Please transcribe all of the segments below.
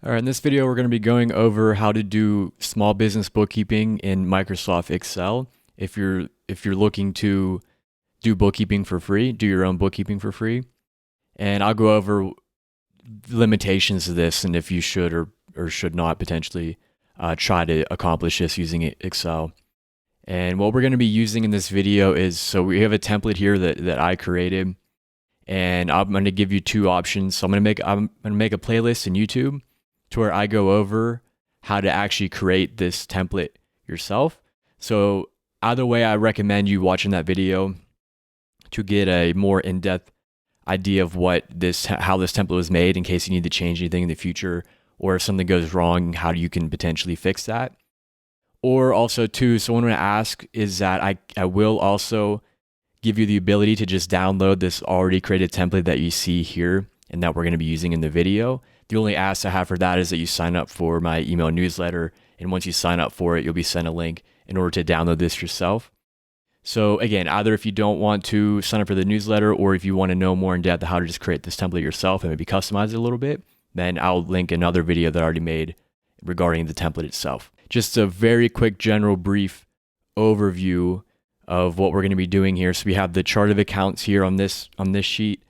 All right, in this video, we're going to be going over how to do small business bookkeeping in Microsoft Excel. If you're looking to do bookkeeping for free, do your own bookkeeping for free, and I'll go over limitations of this and if you should or should not potentially try to accomplish this using Excel. And what we're going to be using in this video is, so we have a template here that I created, and I'm going to give you two options. So I'm going to make a playlist in YouTube to where I go over how to actually create this template yourself. So either way, I recommend you watching that video to get a more in-depth idea of how this template was made in case you need to change anything in the future, or if something goes wrong, how you can potentially fix that. Or also too, someone would ask is that I will also give you the ability to just download this already created template that you see here and that we're going to be using in the video. The only ask I have for that is that you sign up for my email newsletter, and once you sign up for it, you'll be sent a link in order to download this yourself. So again, either if you don't want to sign up for the newsletter, or if you want to know more in depth how to just create this template yourself and maybe customize it a little bit, then I'll link another video that I already made regarding the template itself. Just a very quick general brief overview of what we're going to be doing here. So we have the chart of accounts here on this sheet,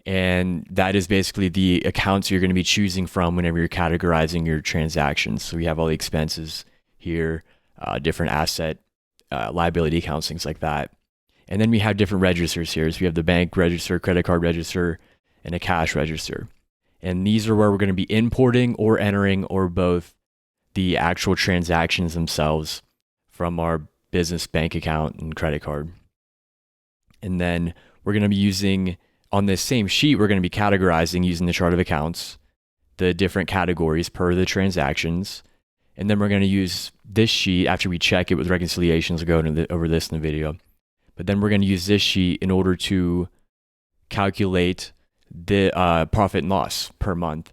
and that is basically the accounts you're going to be choosing from whenever you're categorizing your transactions. So we have all the expenses here, different asset, liability accounts, things like that. And then we have different registers here. So we have the bank register, credit card register, and a cash register. And these are where we're going to be importing or entering, or both, the actual transactions themselves from our business bank account and credit card. And then we're going to be using, on this same sheet, we're going to be categorizing using the chart of accounts, the different categories per the transactions. And then we're going to use this sheet after we check it with reconciliations. We'll go over this in the video. But then we're going to use this sheet in order to calculate the profit and loss per month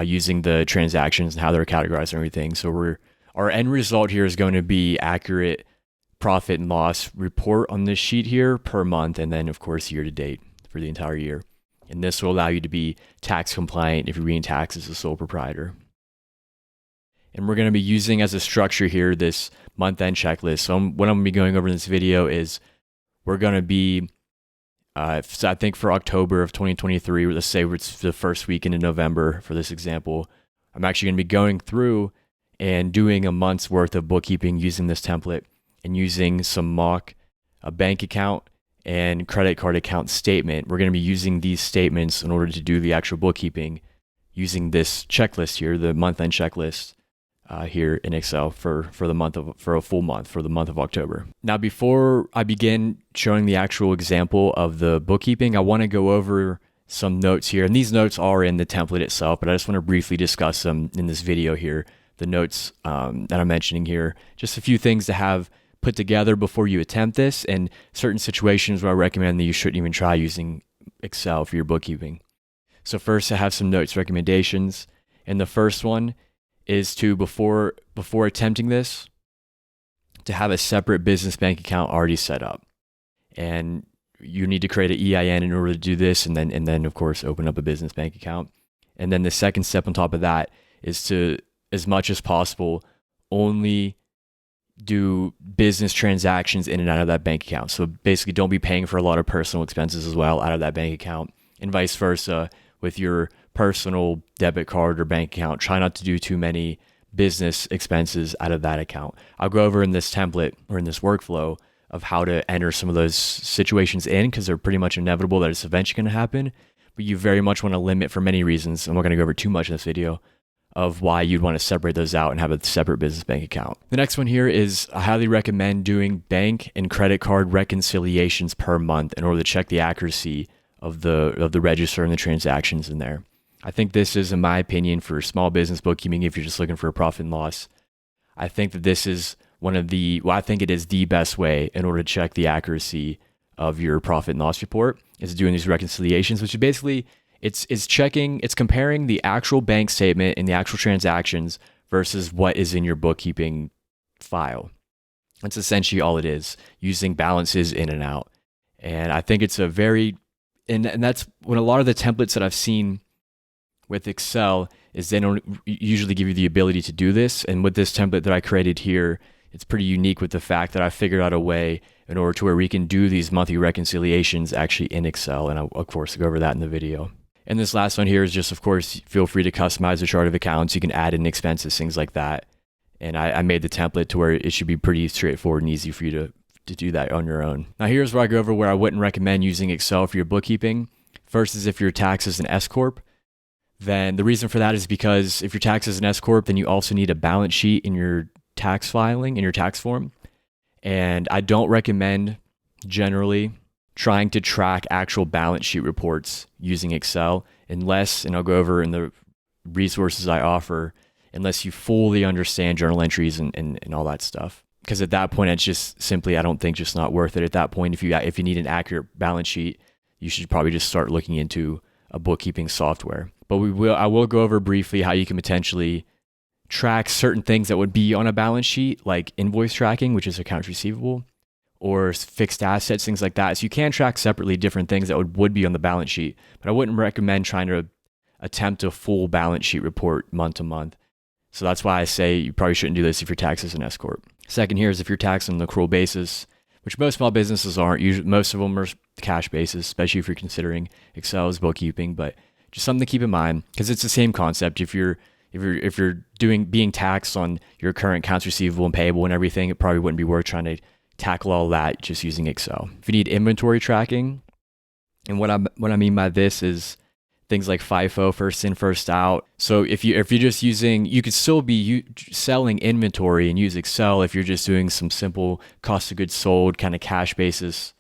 using the transactions and how they're categorized and everything. So our end result here is going to be accurate profit and loss report on this sheet here per month, and then of course year to date for the entire year. And this will allow you to be tax compliant if you're being taxed as a sole proprietor. And we're going to be using as a structure here this month-end checklist. So what I'm going to be going over in this video is we're going to be, so I think for October of 2023, let's say it's the first weekend in November for this example, I'm actually going to be going through and doing a month's worth of bookkeeping using this template and using some mock bank account and credit card account statement. We're going to be using these statements in order to do the actual bookkeeping using this checklist here, the month-end checklist here in Excel for a full month, for the month of October. Now, before I begin showing the actual example of the bookkeeping, I want to go over some notes here. And these notes are in the template itself, but I just want to briefly discuss them in this video here. The notes that I'm mentioning here, just a few things to have put together before you attempt this, and certain situations where I recommend that you shouldn't even try using Excel for your bookkeeping. So first, I have some notes recommendations. And the first one is to, before attempting this, to have a separate business bank account already set up. And you need to create an EIN in order to do this, and then of course open up a business bank account. And then the second step on top of that is to, as much as possible, only do business transactions in and out of that bank account. So basically, don't be paying for a lot of personal expenses as well out of that bank account, and vice versa with your personal debit card or bank account. Try not to do too many business expenses out of that account. I'll go over in this template or in this workflow of how to enter some of those situations in, because they're pretty much inevitable that it's eventually going to happen. But you very much want to limit, for many reasons. I'm not going to go over too much in this video of why you'd want to separate those out and have a separate business bank account. The next one here is I highly recommend doing bank and credit card reconciliations per month in order to check the accuracy of the register and the transactions in there. I think this is, in my opinion, for small business bookkeeping, if you're just looking for a profit and loss, I think that this is I think it is the best way in order to check the accuracy of your profit and loss report, is doing these reconciliations, which is basically, it's comparing the actual bank statement and the actual transactions versus what is in your bookkeeping file. That's essentially all it is, using balances in and out. And I think it's a very, and that's when a lot of the templates that I've seen with Excel is they don't usually give you the ability to do this. And with this template that I created here, it's pretty unique with the fact that I figured out a way in order to where we can do these monthly reconciliations actually in Excel. And I'll, of course, go over that in the video. And this last one here is just, of course, feel free to customize the chart of accounts. You can add in expenses, things like that. And I made the template to where it should be pretty straightforward and easy for you to do that on your own. Now, here's where I go over where I wouldn't recommend using Excel for your bookkeeping. First is if your tax is an S Corp. Then the reason for that is because if your tax is an S Corp, then you also need a balance sheet in your tax filing, in your tax form. And I don't recommend generally trying to track actual balance sheet reports using Excel unless, and I'll go over in the resources I offer, unless you fully understand journal entries and all that stuff. Because at that point, it's just simply, I don't think, just not worth it. At that point, if you need an accurate balance sheet, you should probably just start looking into a bookkeeping software. But I will go over briefly how you can potentially track certain things that would be on a balance sheet, like invoice tracking, which is accounts receivable, or fixed assets, things like that. So you can track separately different things that would be on the balance sheet, but I wouldn't recommend trying to attempt a full balance sheet report month to month. So that's why I say you probably shouldn't do this if your tax is an S Corp. Second here is if you're taxed on an accrual basis, which most small businesses aren't. Usually, most of them are cash basis, especially if you're considering Excel as bookkeeping, but just something to keep in mind because it's the same concept. If you're being taxed on your current accounts receivable and payable and everything, it probably wouldn't be worth trying to tackle all that just using Excel. If you need inventory tracking, and what I mean by this is things like FIFO, first in, first out. So if you're just using, you could still be selling inventory and use Excel if you're just doing some simple cost of goods sold kind of cash basis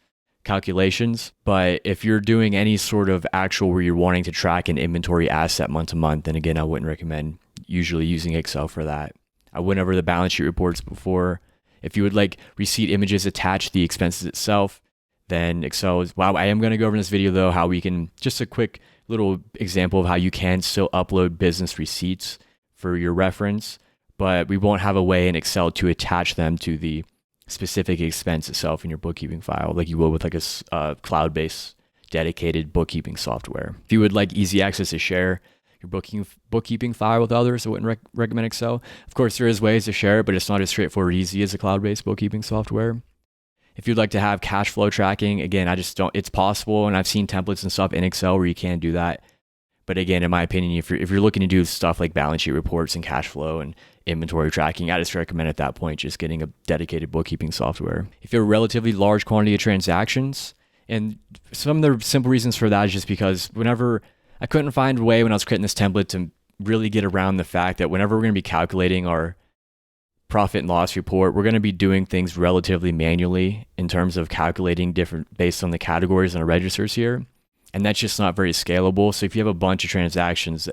calculations. But if you're doing any sort of actual where you're wanting to track an inventory asset month to month, then again, I wouldn't recommend usually using Excel for that. I went over the balance sheet reports before. If you would like receipt images attached to the expenses itself, then Excel is, wow. I am going to go over in this video though, how we can, just a quick little example of how you can still upload business receipts for your reference, but we won't have a way in Excel to attach them to the specific expense itself in your bookkeeping file like you will with like a cloud-based dedicated bookkeeping software. If you would like easy access to share your bookkeeping file with others, I wouldn't recommend Excel. Of course, there is ways to share it, but it's not as straightforward or easy as a cloud-based bookkeeping software. If you'd like to have cash flow tracking, again, it's possible, and I've seen templates and stuff in Excel where you can do that. But again, in my opinion, if you're looking to do stuff like balance sheet reports and cash flow and inventory tracking, I just recommend at that point just getting a dedicated bookkeeping software. If you have a relatively large quantity of transactions, and some of the simple reasons for that is just because whenever I couldn't find a way when I was creating this template to really get around the fact that whenever we're going to be calculating our profit and loss report, we're going to be doing things relatively manually in terms of calculating different based on the categories and the registers here. And that's just not very scalable. So if you have a bunch of transactions,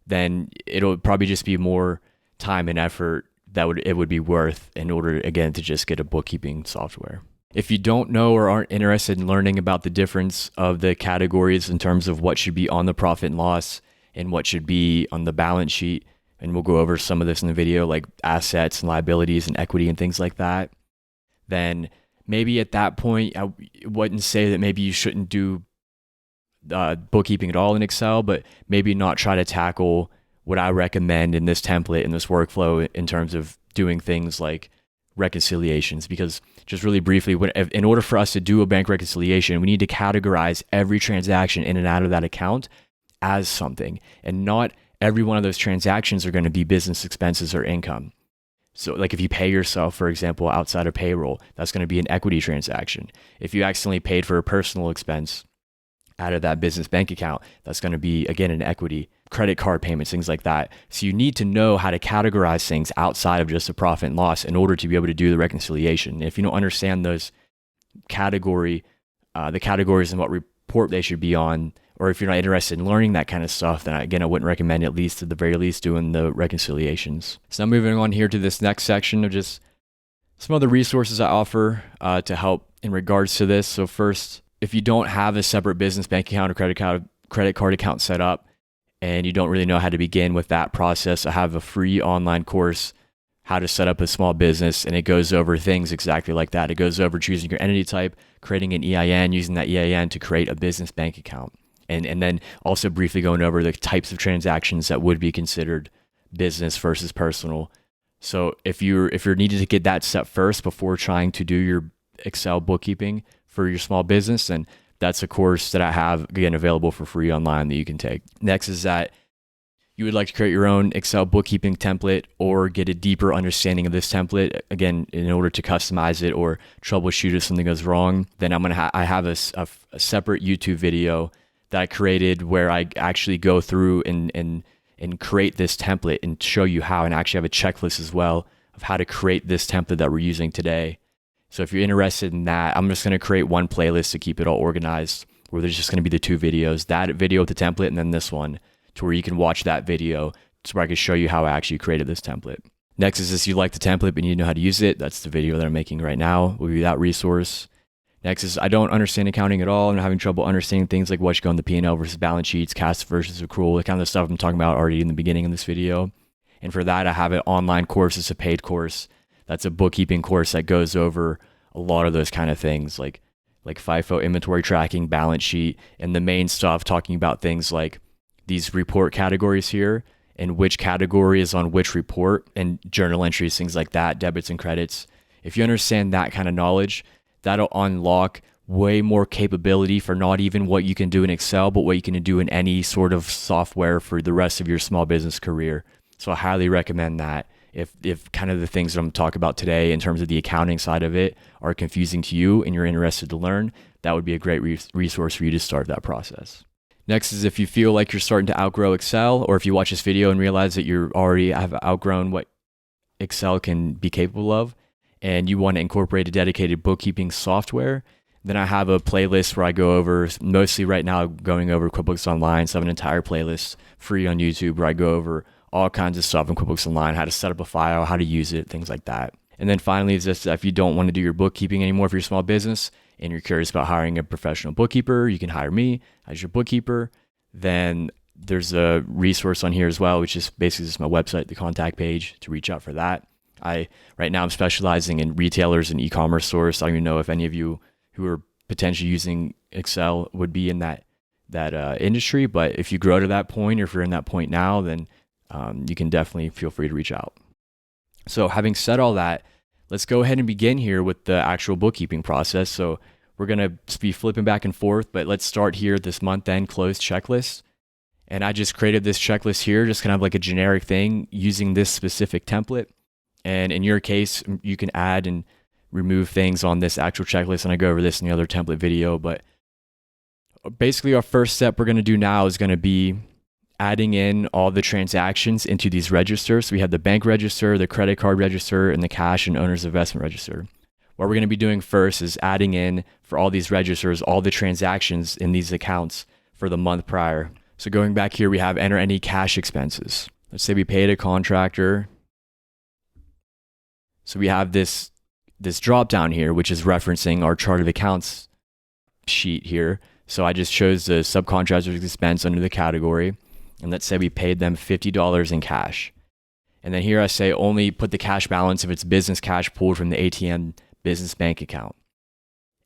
then it'll probably just be more time and effort it would be worth in order, again, to just get a bookkeeping software. If you don't know or aren't interested in learning about the difference of the categories in terms of what should be on the profit and loss and what should be on the balance sheet, and we'll go over some of this in the video, like assets and liabilities and equity and things like that, then maybe at that point, I wouldn't say that maybe you shouldn't do bookkeeping at all in Excel, but maybe not try to tackle what I recommend in this template, in this workflow, in terms of doing things like reconciliations. Because just really briefly, in order for us to do a bank reconciliation, we need to categorize every transaction in and out of that account as something, and not every one of those transactions are going to be business expenses or income. So like if you pay yourself, for example, outside of payroll, that's going to be an equity transaction. If you accidentally paid for a personal expense out of that business bank account, that's going to be, again, an equity. Credit card payments, things like that. So you need to know how to categorize things outside of just a profit and loss in order to be able to do the reconciliation. If you don't understand those the categories and what report they should be on, or if you're not interested in learning that kind of stuff, then again, I wouldn't recommend, at the very least, doing the reconciliations. So now moving on here to this next section of just some other resources I offer to help in regards to this. So first, if you don't have a separate business bank account or credit card account set up, and you don't really know how to begin with that process, I have a free online course, How to Set Up a Small Business, and it goes over things exactly like that. It goes over choosing your entity type, creating an EIN, using that EIN to create a business bank account. And then also briefly going over the types of transactions that would be considered business versus personal. So if you're needed to get that step first before trying to do your Excel bookkeeping for your small business, then that's a course that I have, again, available for free online that you can take. Next is that you would like to create your own Excel bookkeeping template or get a deeper understanding of this template, again, in order to customize it or troubleshoot if something goes wrong, then I have a separate YouTube video that I created where I actually go through and create this template and show you how, and actually have a checklist as well of how to create this template that we're using today. So if you're interested in that, I'm just going to create one playlist to keep it all organized, where there's just going to be the two videos, that video with the template and then this one, to where you can watch that video so where I can show you how I actually created this template. Next is this, you like the template but you need to know how to use it. That's the video that I'm making right now. We'll give you that resource. Next is, I don't understand accounting at all. I'm having trouble understanding things like what should go in the P&L versus balance sheets, cash versus accrual, the kind of stuff I'm talking about already in the beginning of this video. And for that, I have an online course. It's a paid course. That's a bookkeeping course that goes over a lot of those kind of things like FIFO, inventory tracking, balance sheet, and the main stuff talking about things like these report categories here and which category is on which report, and journal entries, things like that, debits and credits. If you understand that kind of knowledge, that'll unlock way more capability for not even what you can do in Excel, but what you can do in any sort of software for the rest of your small business career. So I highly recommend that. If kind of the things that I'm talking about today in terms of the accounting side of it are confusing to you and you're interested to learn, that would be a great resource for you to start that process. Next is if you feel like you're starting to outgrow Excel, or if you watch this video and realize that you already have outgrown what Excel can be capable of, and you want to incorporate a dedicated bookkeeping software, then I have a playlist where I go over, mostly right now going over QuickBooks Online, so I have an entire playlist free on YouTube where I go over all kinds of stuff in QuickBooks Online, how to set up a file, how to use it, things like that. And then finally is this, if you don't want to do your bookkeeping anymore for your small business and you're curious about hiring a professional bookkeeper, you can hire me as your bookkeeper. Then there's a resource on here as well, which is basically just my website, the contact page to reach out for that. Right now I'm specializing in retailers and e-commerce stores. So I don't even know if any of you who are potentially using Excel would be in that industry, but if you grow to that point, or if you're in that point now, then you can definitely feel free to reach out. So having said all that, let's go ahead and begin here with the actual bookkeeping process. So we're going to be flipping back and forth, but let's start here, this month-end close checklist. And I just created this checklist here, just kind of like a generic thing using this specific template. And in your case, you can add and remove things on this actual checklist. And I go over this in the other template video, but basically our first step we're going to do now is going to be adding in all the transactions into these registers. So we have the bank register, the credit card register, and the cash and owner's investment register. What we're going to be doing first is adding in for all these registers, all the transactions in these accounts for the month prior. So going back here, we have enter any cash expenses. Let's say we paid a contractor. So we have this drop down here, which is referencing our chart of accounts sheet here. So I just chose the subcontractor's expense under the category. And let's say we paid them $50 in cash. And then here I say only put the cash balance if it's business cash pulled from the ATM business bank account.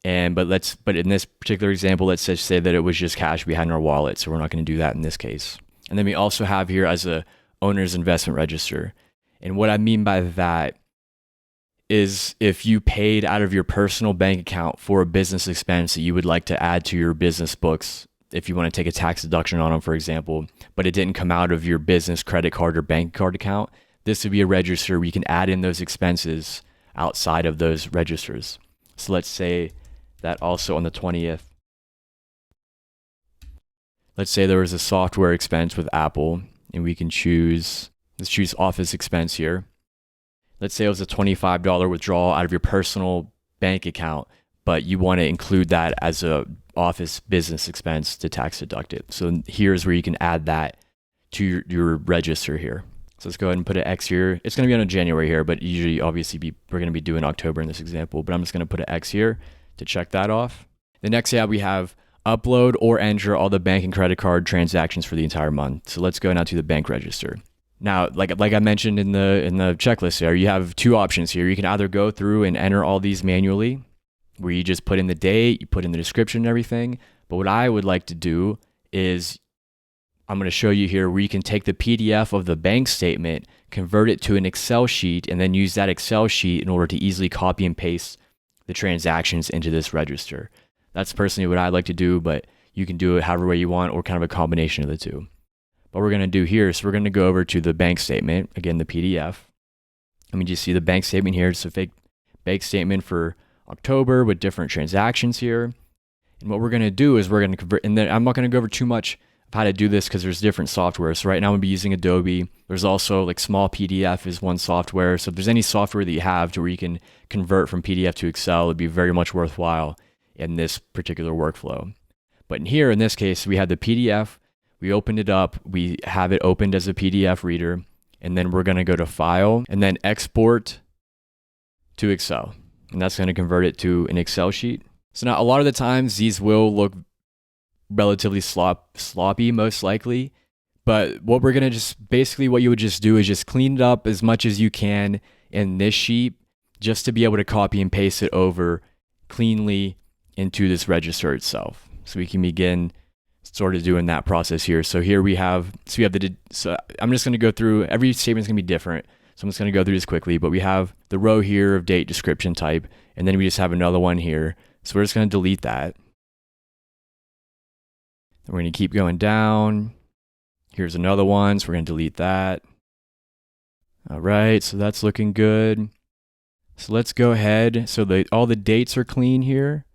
But in this particular example, let's just say that it was just cash we had in our wallet. So we're not going to do that in this case. And then we also have here as a owner's investment register. And what I mean by that is if you paid out of your personal bank account for a business expense that you would like to add to your business books, if you want to take a tax deduction on them, for example, but it didn't come out of your business credit card or bank card account, this would be a register where you can add in those expenses outside of those registers. So let's say that also on the 20th, let's say there was a software expense with Apple, and we can let's choose office expense here. Let's say it was a $25 withdrawal out of your personal bank account, but you want to include that as a office business expense to tax deduct it. So here's where you can add that to your register here. So let's go ahead and put an X here. It's going to be on a January here, but usually obviously we're going to be doing October in this example, but I'm just going to put an X here to check that off. The next tab we have upload or enter all the bank and credit card transactions for the entire month. So let's go now to the bank register. Now, like I mentioned in the checklist here, you have two options here. You can either go through and enter all these manually, where you just put in the date, you put in the description and everything. But what I would like to do is I'm going to show you here where you can take the PDF of the bank statement, convert it to an Excel sheet, and then use that Excel sheet in order to easily copy and paste the transactions into this register. That's personally what I like to do, but you can do it however way you want or kind of a combination of the two. What we're going to do here, so we're going to go over to the bank statement, again, the PDF. Let me just see the bank statement here. It's a fake bank statement for October with different transactions here. And what we're going to do is we're going to convert, and then I'm not going to go over too much of how to do this because there's different software. So right now I'm going to be using Adobe. There's also like Small PDF is one software. So if there's any software that you have to where you can convert from PDF to Excel, it'd be very much worthwhile in this particular workflow. But in this case, we have the PDF. We opened it up. We have it opened as a PDF reader. And then we're going to go to File and then Export to Excel. And that's going to convert it to an Excel sheet. So now a lot of the times these will look relatively sloppy, most likely. But what we're going to basically what you would just do is just clean it up as much as you can in this sheet just to be able to copy and paste it over cleanly into this register itself. So we can begin sort of doing that process here. So here we have, so I'm just going to go through, every statement is going to be different. So I'm just going to go through this quickly, but we have the row here of date, description, type, and then we just have another one here. So we're just going to delete that. We're going to keep going down. Here's another one. So we're going to delete that. All right. So that's looking good. So let's go ahead. So all the dates are clean here.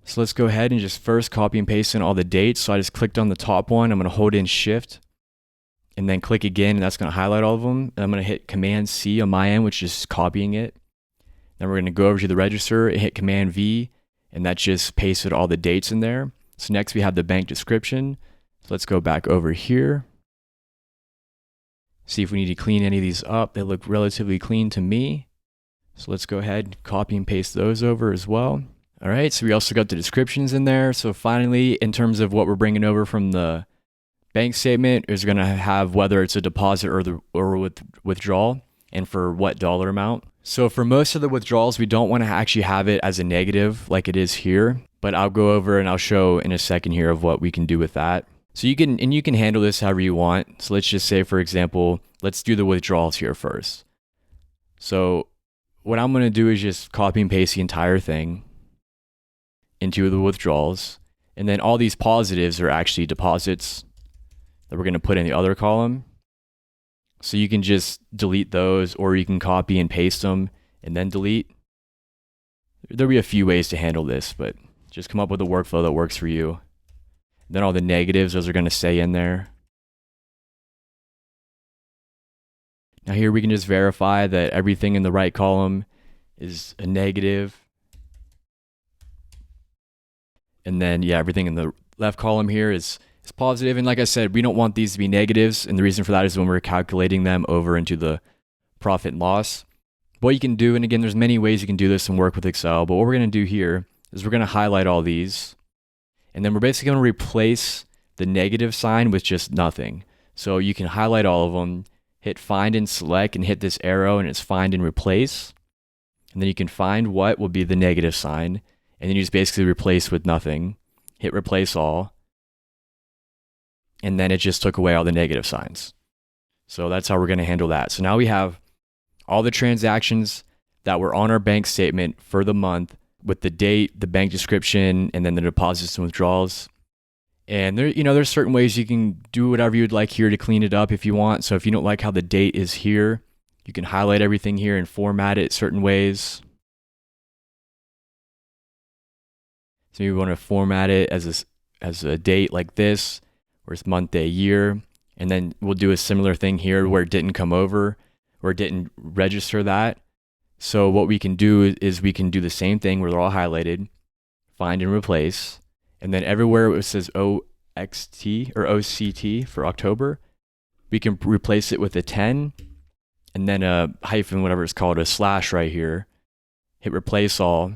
So let's go ahead and just first copy and paste in all the dates. So I just clicked on the top one. I'm going to hold in Shift and then click again, and that's going to highlight all of them. And I'm going to hit Command C on my end, which is copying it. Then we're going to go over to the register and hit Command V, and that just pasted all the dates in there. So next we have the bank description. So let's go back over here. See if we need to clean any of these up. They look relatively clean to me. So let's go ahead and copy and paste those over as well. All right, so we also got the descriptions in there. So finally, in terms of what we're bringing over from the bank statement, is going to have whether it's a deposit or withdrawal and for what dollar amount. So for most of the withdrawals, we don't want to actually have it as a negative like it is here, but I'll go over and I'll show in a second here of what we can do with that. So you can handle this however you want. So let's just say, for example, let's do the withdrawals here first. So what I'm going to do is just copy and paste the entire thing into the withdrawals. And then all these positives are actually deposits that we're going to put in the other column. So you can just delete those, or you can copy and paste them and then delete. There'll be a few ways to handle this, but just come up with a workflow that works for you. Then all the negatives, those are going to stay in there. Now here we can just verify that everything in the right column is a negative. And then, yeah, everything in the left column here is positive. And like I said, we don't want these to be negatives. And the reason for that is when we're calculating them over into the profit and loss. What you can do, and again, there's many ways you can do this and work with Excel, but what we're going to do here is we're going to highlight all these. And then we're basically going to replace the negative sign with just nothing. So you can highlight all of them, hit Find and Select, and hit this arrow, and it's Find and Replace. And then you can find what will be the negative sign. And then you just basically replace with nothing. Hit Replace All. And then it just took away all the negative signs. So that's how we're going to handle that. So now we have all the transactions that were on our bank statement for the month with the date, the bank description, and then the deposits and withdrawals. And there's certain ways you can do whatever you'd like here to clean it up if you want. So if you don't like how the date is here, you can highlight everything here and format it certain ways. So you want to format it as a date like this, where it's month, day, year. And then we'll do a similar thing here where it didn't come over or it didn't register that. So what we can do is we can do the same thing where they're all highlighted, find and replace. And then everywhere it says OXT or OCT for October, we can replace it with a 10 and then a hyphen, whatever it's called, a slash right here. Hit Replace All.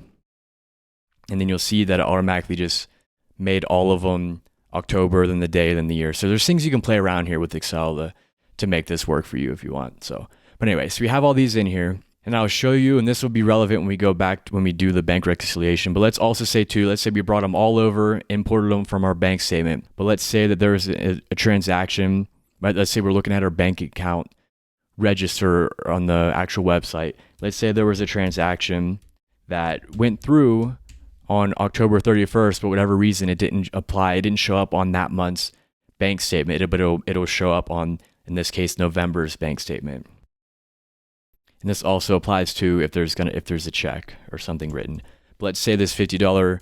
And then you'll see that it automatically just made all of them October, then the day, then the year. So there's things you can play around here with Excel to make this work for you if you want. So, but anyway, so we have all these in here. And I'll show you, and this will be relevant when we go back when we do the bank reconciliation. But let's also say too, let's say we brought them all over, imported them from our bank statement. But let's say that there was a transaction, right? Let's say we're looking at our bank account register on the actual website. Let's say there was a transaction that went through on October 31st, but whatever reason it didn't apply, it didn't show up on that month's bank statement, but it'll show up on, in this case, November's bank statement. And this also applies to if there's a check or something written. But let's say this $50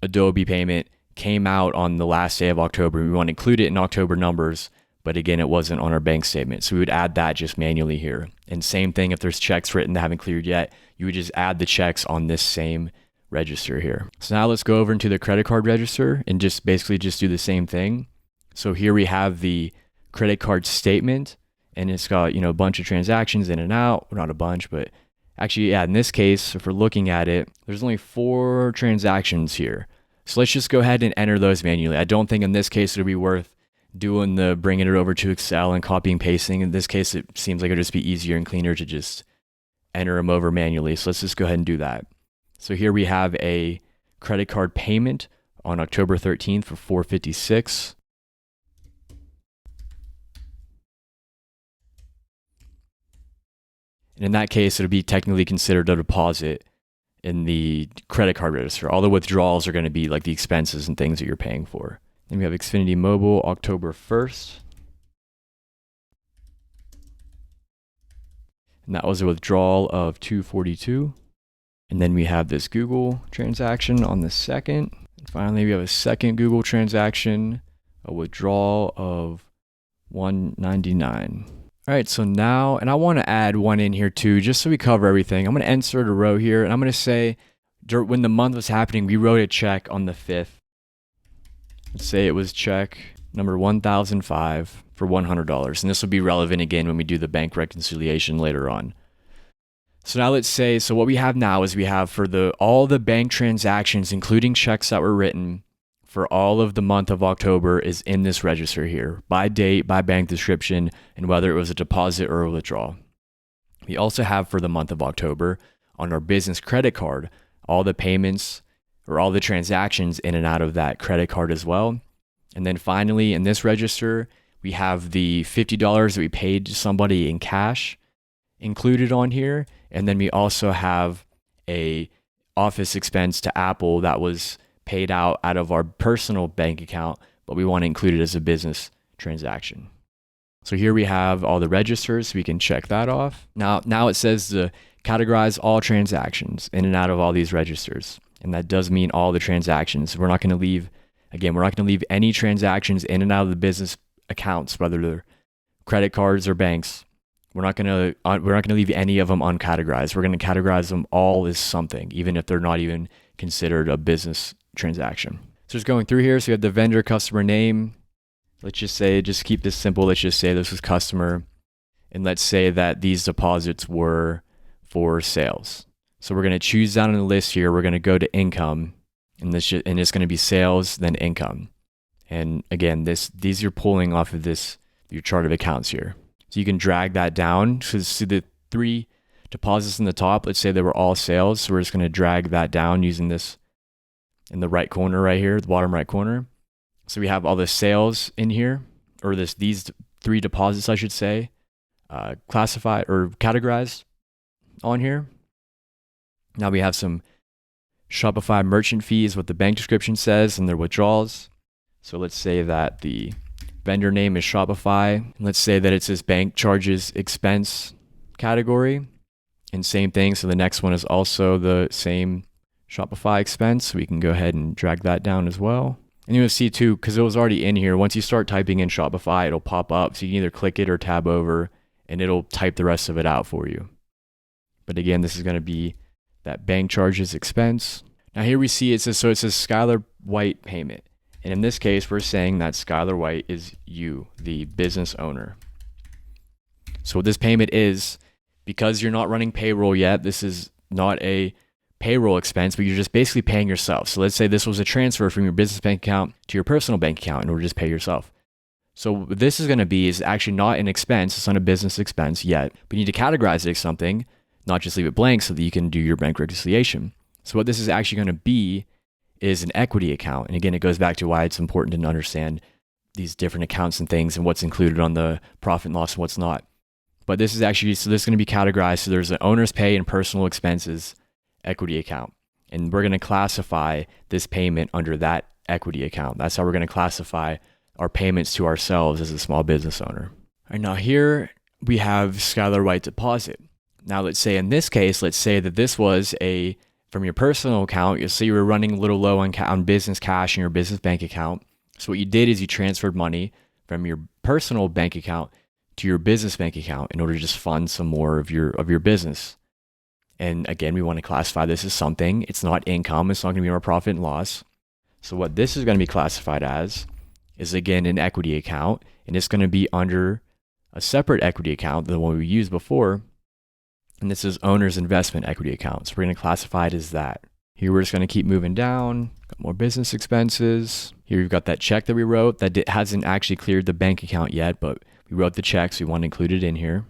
Adobe payment came out on the last day of October. We want to include it in October numbers, but again, it wasn't on our bank statement. So we would add that just manually here. And same thing, if there's checks written that haven't cleared yet, you would just add the checks on this same register here. So now let's go over into the credit card register and just basically just do the same thing. So here we have the credit card statement, and it's got, a bunch of transactions in and out. Well, not a bunch, but actually, yeah, in this case, if we're looking at it, there's only 4 transactions here. So let's just go ahead and enter those manually. I don't think in this case it'll be worth bringing it over to Excel and copying and pasting. In this case, it seems like it'll just be easier and cleaner to just enter them over manually. So let's just go ahead and do that. So here we have a credit card payment on October 13th for $456. And in that case, it'll be technically considered a deposit in the credit card register. All the withdrawals are going to be like the expenses and things that you're paying for. Then we have Xfinity Mobile, October 1st. And that was a withdrawal of $242. And then we have this Google transaction on the 2nd. And finally, we have a second Google transaction, a withdrawal of $199. All right, so now, and I want to add one in here too, just so we cover everything. I'm going to insert a row here, and I'm going to say when the month was happening, we wrote a check on the 5th. Let's say it was check number 1005 for $100. And this will be relevant again when we do the bank reconciliation later on. So now let's say, so what we have now is we have for all the bank transactions, including checks that were written for all of the month of October, is in this register here, by date, by bank description, and whether it was a deposit or a withdrawal. We also have for the month of October on our business credit card, all the payments or all the transactions in and out of that credit card as well. And then finally, in this register, we have the $50 that we paid to somebody in cash included on here. And then we also have a office expense to Apple that was paid out of our personal bank account, but we want to include it as a business transaction. So here we have all the registers, so we can check that off. Now it says to categorize all transactions in and out of all these registers. And that does mean all the transactions. We're not going to leave any transactions in and out of the business accounts, whether they're credit cards or banks. We're not going to leave any of them uncategorized. We're going to categorize them all as something, even if they're not even considered a business transaction. So just going through here, so we have the vendor customer name. Let's just say, just keep this simple. Let's just say this was customer. And let's say that these deposits were for sales. So we're going to choose down in the list here. We're going to go to income, and it's going to be sales, then income. And again, these are pulling off of your chart of accounts here. So you can drag that down. So see the 3 deposits in the top, let's say they were all sales. So we're just going to drag that down using this in the right corner right here, the bottom right corner. So we have all the sales in here, or these 3 deposits, I should say, classified or categorized on here. Now we have some Shopify merchant fees, what the bank description says, and their withdrawals. So let's say that the vendor name is Shopify. Let's say that it's this bank charges expense category. And same thing, so the next one is also the same Shopify expense. So we can go ahead and drag that down as well. And you'll see too, because it was already in here, once you start typing in Shopify, it'll pop up. So you can either click it or tab over, and it'll type the rest of it out for you. But again, this is going to be that bank charges expense. Now here we see it says Skylar White payment. And in this case, we're saying that Skylar White is you, the business owner. So what this payment is, because you're not running payroll yet, this is not a payroll expense, but you're just basically paying yourself. So let's say this was a transfer from your business bank account to your personal bank account in order to just pay yourself. So what this is going to be is actually not an expense. It's not a business expense yet, but you need to categorize it as something not just leave it blank so that you can do your bank reconciliation. So what this is actually going to be is an equity account. And again, it goes back to why it's important to understand these different accounts and things and what's included on the profit and loss and what's not. But this is actually, so this is going to be categorized. So there's an owner's pay and personal expenses equity account. And we're going to classify this payment under that equity account. That's how we're going to classify our payments to ourselves as a small business owner. All right, now here we have Skylar White deposit. Now let's say in this case, let's say that this was from your personal account. You'll see you were running a little low on business cash in your business bank account. So what you did is you transferred money from your personal bank account to your business bank account in order to just fund some more of your business. And again, we want to classify this as something. It's not income. It's not going to be our profit and loss. So what this is going to be classified as is, again, an equity account. And it's going to be under a separate equity account, the one we used before. And this is owner's investment equity account. So we're going to classify it as that. Here, we're just going to keep moving down. Got more business expenses. Here, we've got that check that we wrote that hasn't actually cleared the bank account yet, but we wrote the check, so we want to include it in here.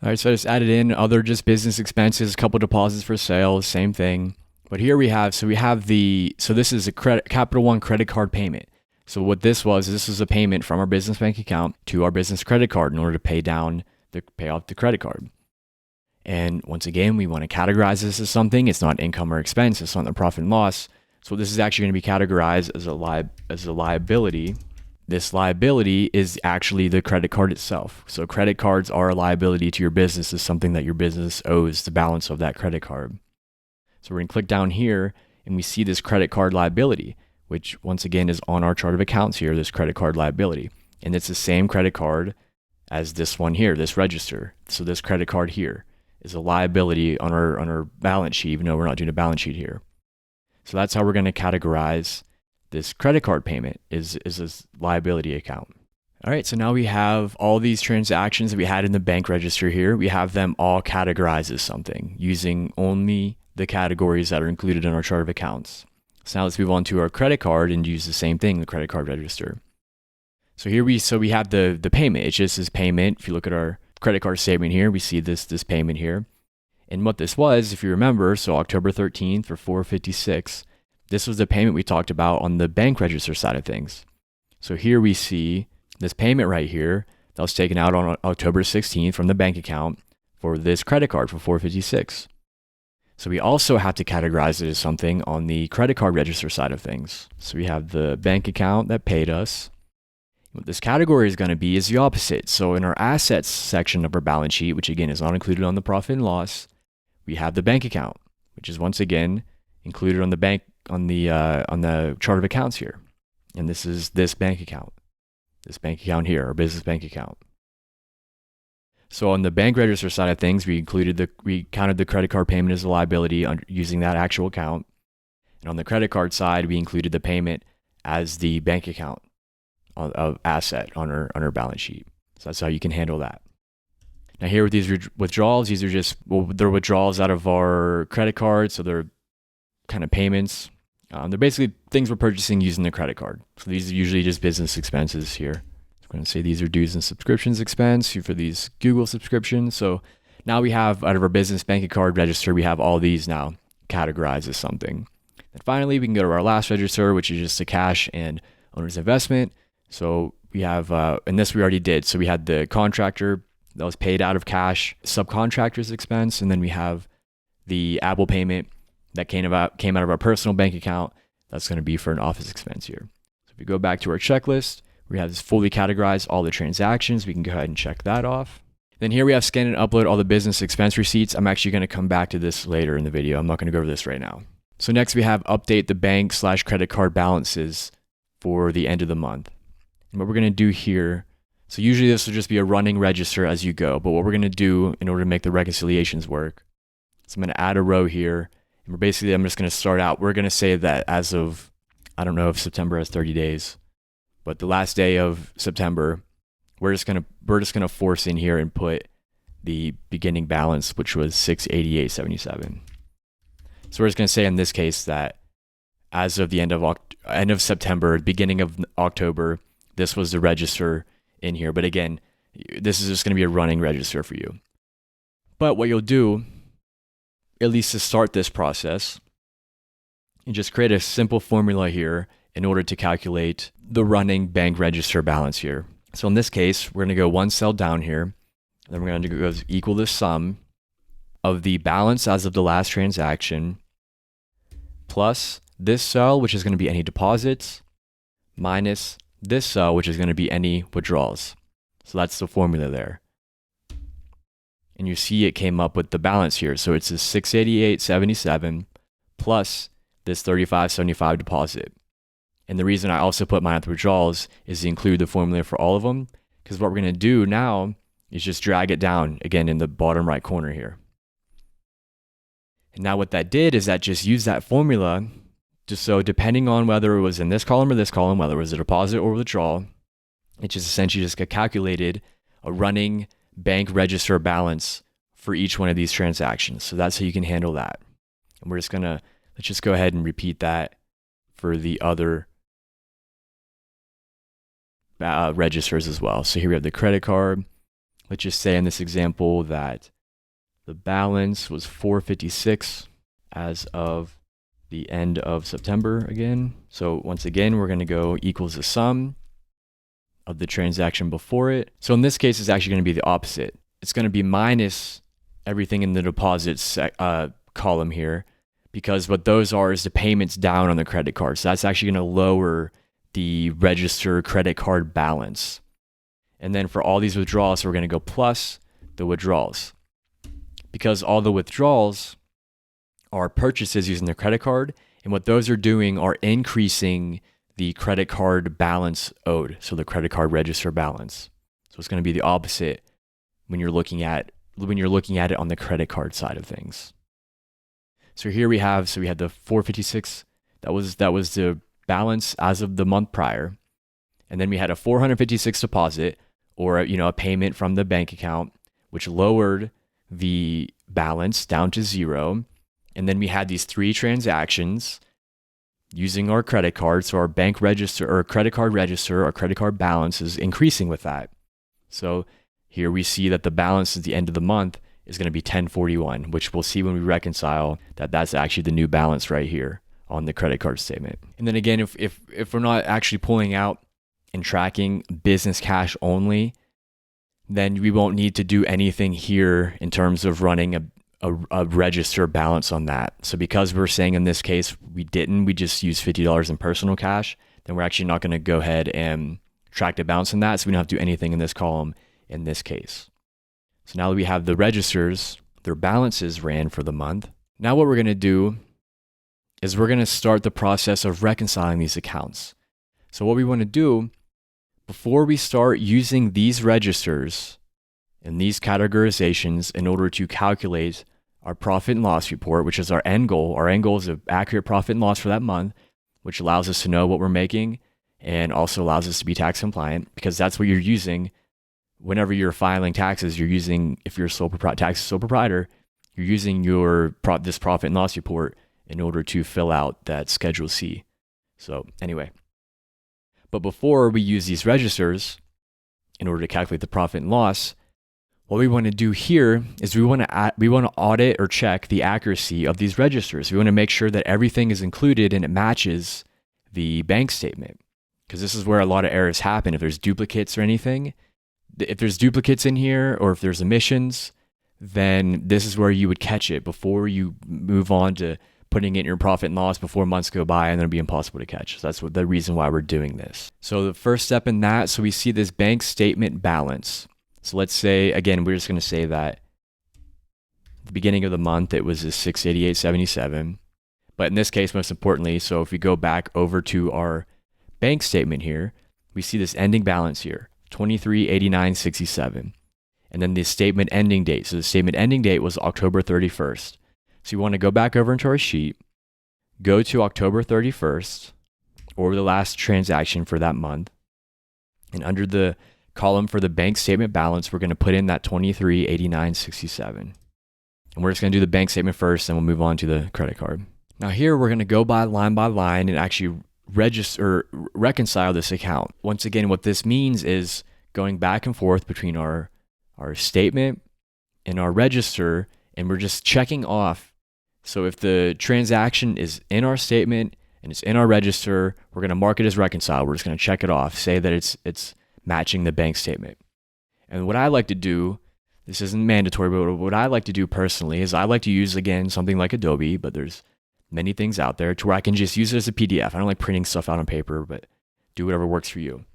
All right, so I just added in other just business expenses, a couple deposits for sales, same thing. But here we have, so this is a Capital One credit card payment. So what this was a payment from our business bank account to our business credit card in order to pay off the credit card. And once again, we want to categorize this as something. It's not income or expense. It's not the profit and loss. So this is actually going to be categorized as a liability. This liability is actually the credit card itself. So credit cards are a liability to your business. Is something that your business owes the balance of that credit card. So we're going to click down here and we see this credit card liability, which once again is on our chart of accounts here, this credit card liability. And it's the same credit card as this one here, this register. So this credit card here is a liability on our balance sheet, even though we're not doing a balance sheet here. So that's how we're going to categorize this credit card payment is this liability account. All right, so now we have all these transactions that we had in the bank register here. We have them all categorized as something using only the categories that are included in our chart of accounts. So now let's move on to our credit card and use the same thing, the credit card register. So here we have the payment. It's just this payment. If you look at our credit card statement here, we see this payment here. And what this was, if you remember, so October 13th for $456, this was the payment we talked about on the bank register side of things. So here we see this payment right here that was taken out on October 16th from the bank account for this credit card for $456. So we also have to categorize it as something on the credit card register side of things. So we have the bank account that paid us. What this category is going to be is the opposite. So in our assets section of our balance sheet, which again is not included on the profit and loss, we have the bank account, which is once again included on the chart of accounts here. And this is this bank account here, our business bank account. So on the bank register side of things, we counted the credit card payment as a liability using that actual account. And on the credit card side, we included the payment as the bank account of asset on our balance sheet. So that's how you can handle that. Now here with these withdrawals, these are they're withdrawals out of our credit card. So they're kind of payments. They're basically things we're purchasing using the credit card. So these are usually just business expenses here. I'm going to say these are dues and subscriptions expense for these Google subscriptions. So now we have out of our business bank card register, we have all these now categorized as something. And finally, we can go to our last register, which is just the cash and owner's investment. So we have, and this we already did. So we had the contractor that was paid out of cash, subcontractor's expense, and then we have the Apple payment that came out of our personal bank account. That's going to be for an office expense here. So if we go back to our checklist, we have this fully categorized all the transactions. We can go ahead and check that off. Then here we have scan and upload all the business expense receipts. I'm actually going to come back to this later in the video. I'm not going to go over this right now. So next we have update the bank/credit card balances for the end of the month. And what we're going to do here, so usually this will just be a running register as you go, but what we're going to do in order to make the reconciliations work, so I'm going to add a row here, and I'm just going to start out, we're going to say that as of, I don't know if September has 30 days, but the last day of September, we're just going to force in here and put the beginning balance, which was $688.77. So we're just going to say in this case that as of the end of September, beginning of October, this was the register in here. But again, this is just going to be a running register for you. But what you'll do, at least to start this process, you just create a simple formula here in order to calculate the running bank register balance here. So in this case, we're going to go one cell down here. Then we're going to go equal the sum of the balance as of the last transaction plus this cell, which is going to be any deposits, minus this cell, which is going to be any withdrawals. So that's the formula there. And you see it came up with the balance here. So it's a 688.77 plus this 35.75 deposit. And the reason I also put my withdrawals is to include the formula for all of them, because what we're going to do now is just drag it down again in the bottom right corner here. And now what that did is that just used that formula just so depending on whether it was in this column or this column, whether it was a deposit or withdrawal, it just essentially just got calculated a running bank register balance for each one of these transactions. So that's how you can handle that. And we're just let's just go ahead and repeat that for the other registers as well. So here we have the credit card. Let's just say in this example that the balance was $456 as of the end of September again. So once again, we're going to go equals the sum of the transaction before it. So in this case, it's actually going to be the opposite. It's going to be minus everything in the deposits column here, because what those are is the payments down on the credit card. So that's actually going to lower the register credit card balance. And then for all these withdrawals, we're going to go plus the withdrawals, because all the withdrawals are purchases using the credit card. And what those are doing are increasing the credit card balance owed. So the credit card register balance. So it's going to be the opposite when you're looking at it on the credit card side of things. So here we had the 456. That was the balance as of the month prior. And then we had a 456 deposit, or a payment from the bank account, which lowered the balance down to zero. And then we had these three transactions using our credit card. So our bank register or credit card register, our credit card balance is increasing with that. So here we see that the balance at the end of the month is going to be 1041, which we'll see when we reconcile that that's actually the new balance right here on the credit card statement. And then again, if we're not actually pulling out and tracking business cash only, then we won't need to do anything here in terms of running a register balance on that. So because we're saying in this case we just used $50 in personal cash, then we're actually not going to go ahead and track the balance on that. So we don't have to do anything in this column in this case. So now that we have the registers, their balances ran for the month. Now what we're going to do is we're going to start the process of reconciling these accounts. So what we want to do before we start using these registers and these categorizations in order to calculate our profit and loss report, which is our end goal. Our end goal is an accurate profit and loss for that month, which allows us to know what we're making and also allows us to be tax compliant, because that's what you're using whenever you're filing taxes. You're using, if you're a sole proprietor, you're using this profit and loss report in order to fill out that Schedule C. So anyway, but before we use these registers in order to calculate the profit and loss, what we want to do here is we want to audit or check the accuracy of these registers. We want to make sure that everything is included and it matches the bank statement, because this is where a lot of errors happen. If there's duplicates or anything, if there's duplicates in here or if there's omissions, then this is where you would catch it before you move on to putting it in your profit and loss before months go by, and it'll be impossible to catch. So that's the reason why we're doing this. So the first step in that, so we see this bank statement balance. So let's say, again, we're just going to say that at the beginning of the month, it was a 688.77. But in this case, most importantly, so if we go back over to our bank statement here, we see this ending balance here, 2389.67. And then the statement ending date. So the statement ending date was October 31st. So you want to go back over into our sheet, go to October 31st, or the last transaction for that month. And under the column for the bank statement balance, we're going to put in that 2389.67. And we're just going to do the bank statement first, and we'll move on to the credit card. Now here, we're going to go by line and actually reconcile this account. Once again, what this means is going back and forth between our statement in our register, and we're just checking off. So if the transaction is in our statement and it's in our register, we're going to mark it as reconciled. We're just going to check it off, say that it's matching the bank statement. And what I like to do, this isn't mandatory, but what I like to do personally is I like to use, again, something like Adobe, but there's many things out there to where I can just use it as a PDF. I don't like printing stuff out on paper, but do whatever works for you.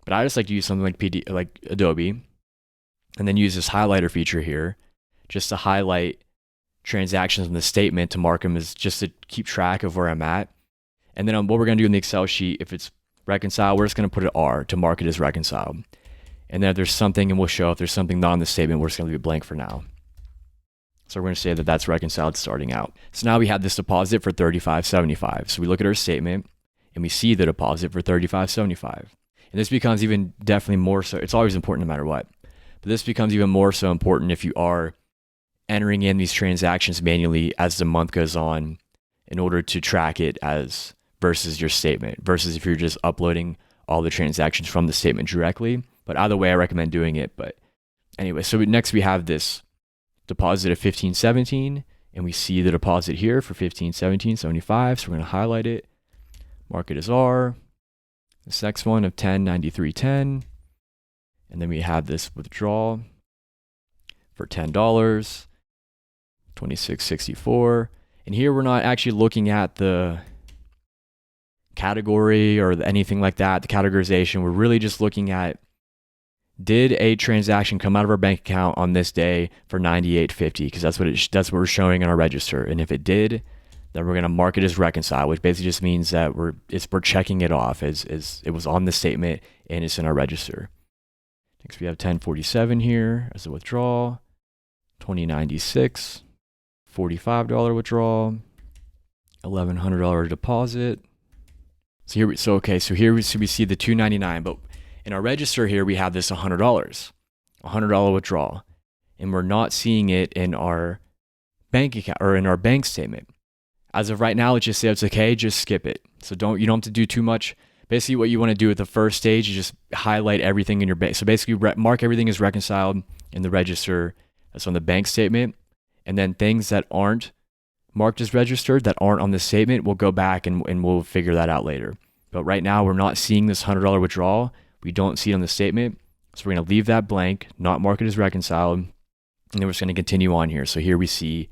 But I just like to use something like Adobe, and then use this highlighter feature here just to highlight transactions in the statement, to mark them as, just to keep track of where I'm at. And then what we're going to do in the Excel sheet, if it's reconciled, we're just going to put an R to mark it as reconciled. And then if there's something, and we'll show if there's something not in the statement, we're just going to leave it blank for now. So we're going to say that that's reconciled starting out. So now we have this deposit for $35.75. So we look at our statement and we see the deposit for $35.75. And this becomes even definitely more so. It's always important no matter what. But this becomes even more so important if you are entering in these transactions manually as the month goes on in order to track it as versus your statement, versus if you're just uploading all the transactions from the statement directly. But either way, I recommend doing it. But anyway, so next we have this deposit of $15.17, and we see the deposit here for $15.17.75. So we're going to highlight it, mark it as R. This next one of $10.93.10, and then we have this withdrawal for $10, $26.64. And here we're not actually looking at the category or anything like that, the categorization. We're really just looking at, did a transaction come out of our bank account on this day for $98.50? Because that's what we're showing in our register. And if it did, then we're going to mark it as reconciled, which basically just means that we're checking it off as it was on the statement and it's in our register. Next we have $10.47 here as a withdrawal, $20.96, $45 withdrawal, $1,100 deposit. So we see the $299, but in our register here we have this $100 withdrawal, and we're not seeing it in our bank account or in our bank statement. As of right now, let's just say it's okay, just skip it. So you don't have to do too much. Basically what you want to do at the first stage is just highlight everything in your bank. So basically mark everything as reconciled in the register that's on the bank statement. And then things that aren't marked as registered, that aren't on the statement, we'll go back and we'll figure that out later. But right now we're not seeing this $100 withdrawal. We don't see it on the statement. So we're going to leave that blank, not mark it as reconciled. And then we're just going to continue on here. So here we see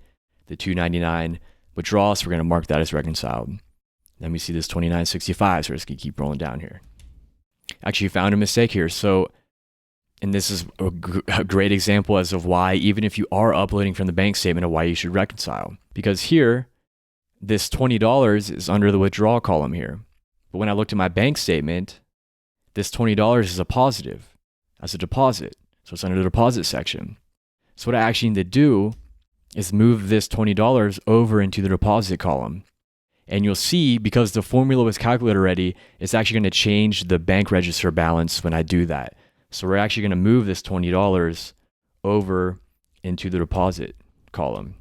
the $299 withdrawal. So we're going to mark that as reconciled. Then we see this $29.65. So we're just going to keep rolling down here. Actually found a mistake here. So, and this is a great example as of why, even if you are uploading from the bank statement, of why you should reconcile. Because here, this $20 is under the withdrawal column here. But when I looked at my bank statement, this $20 is a positive as a deposit. So it's under the deposit section. So what I actually need to do is move this $20 over into the deposit column. And you'll see, because the formula was calculated already, it's actually going to change the bank register balance when I do that. So we're actually going to move this $20 over into the deposit column.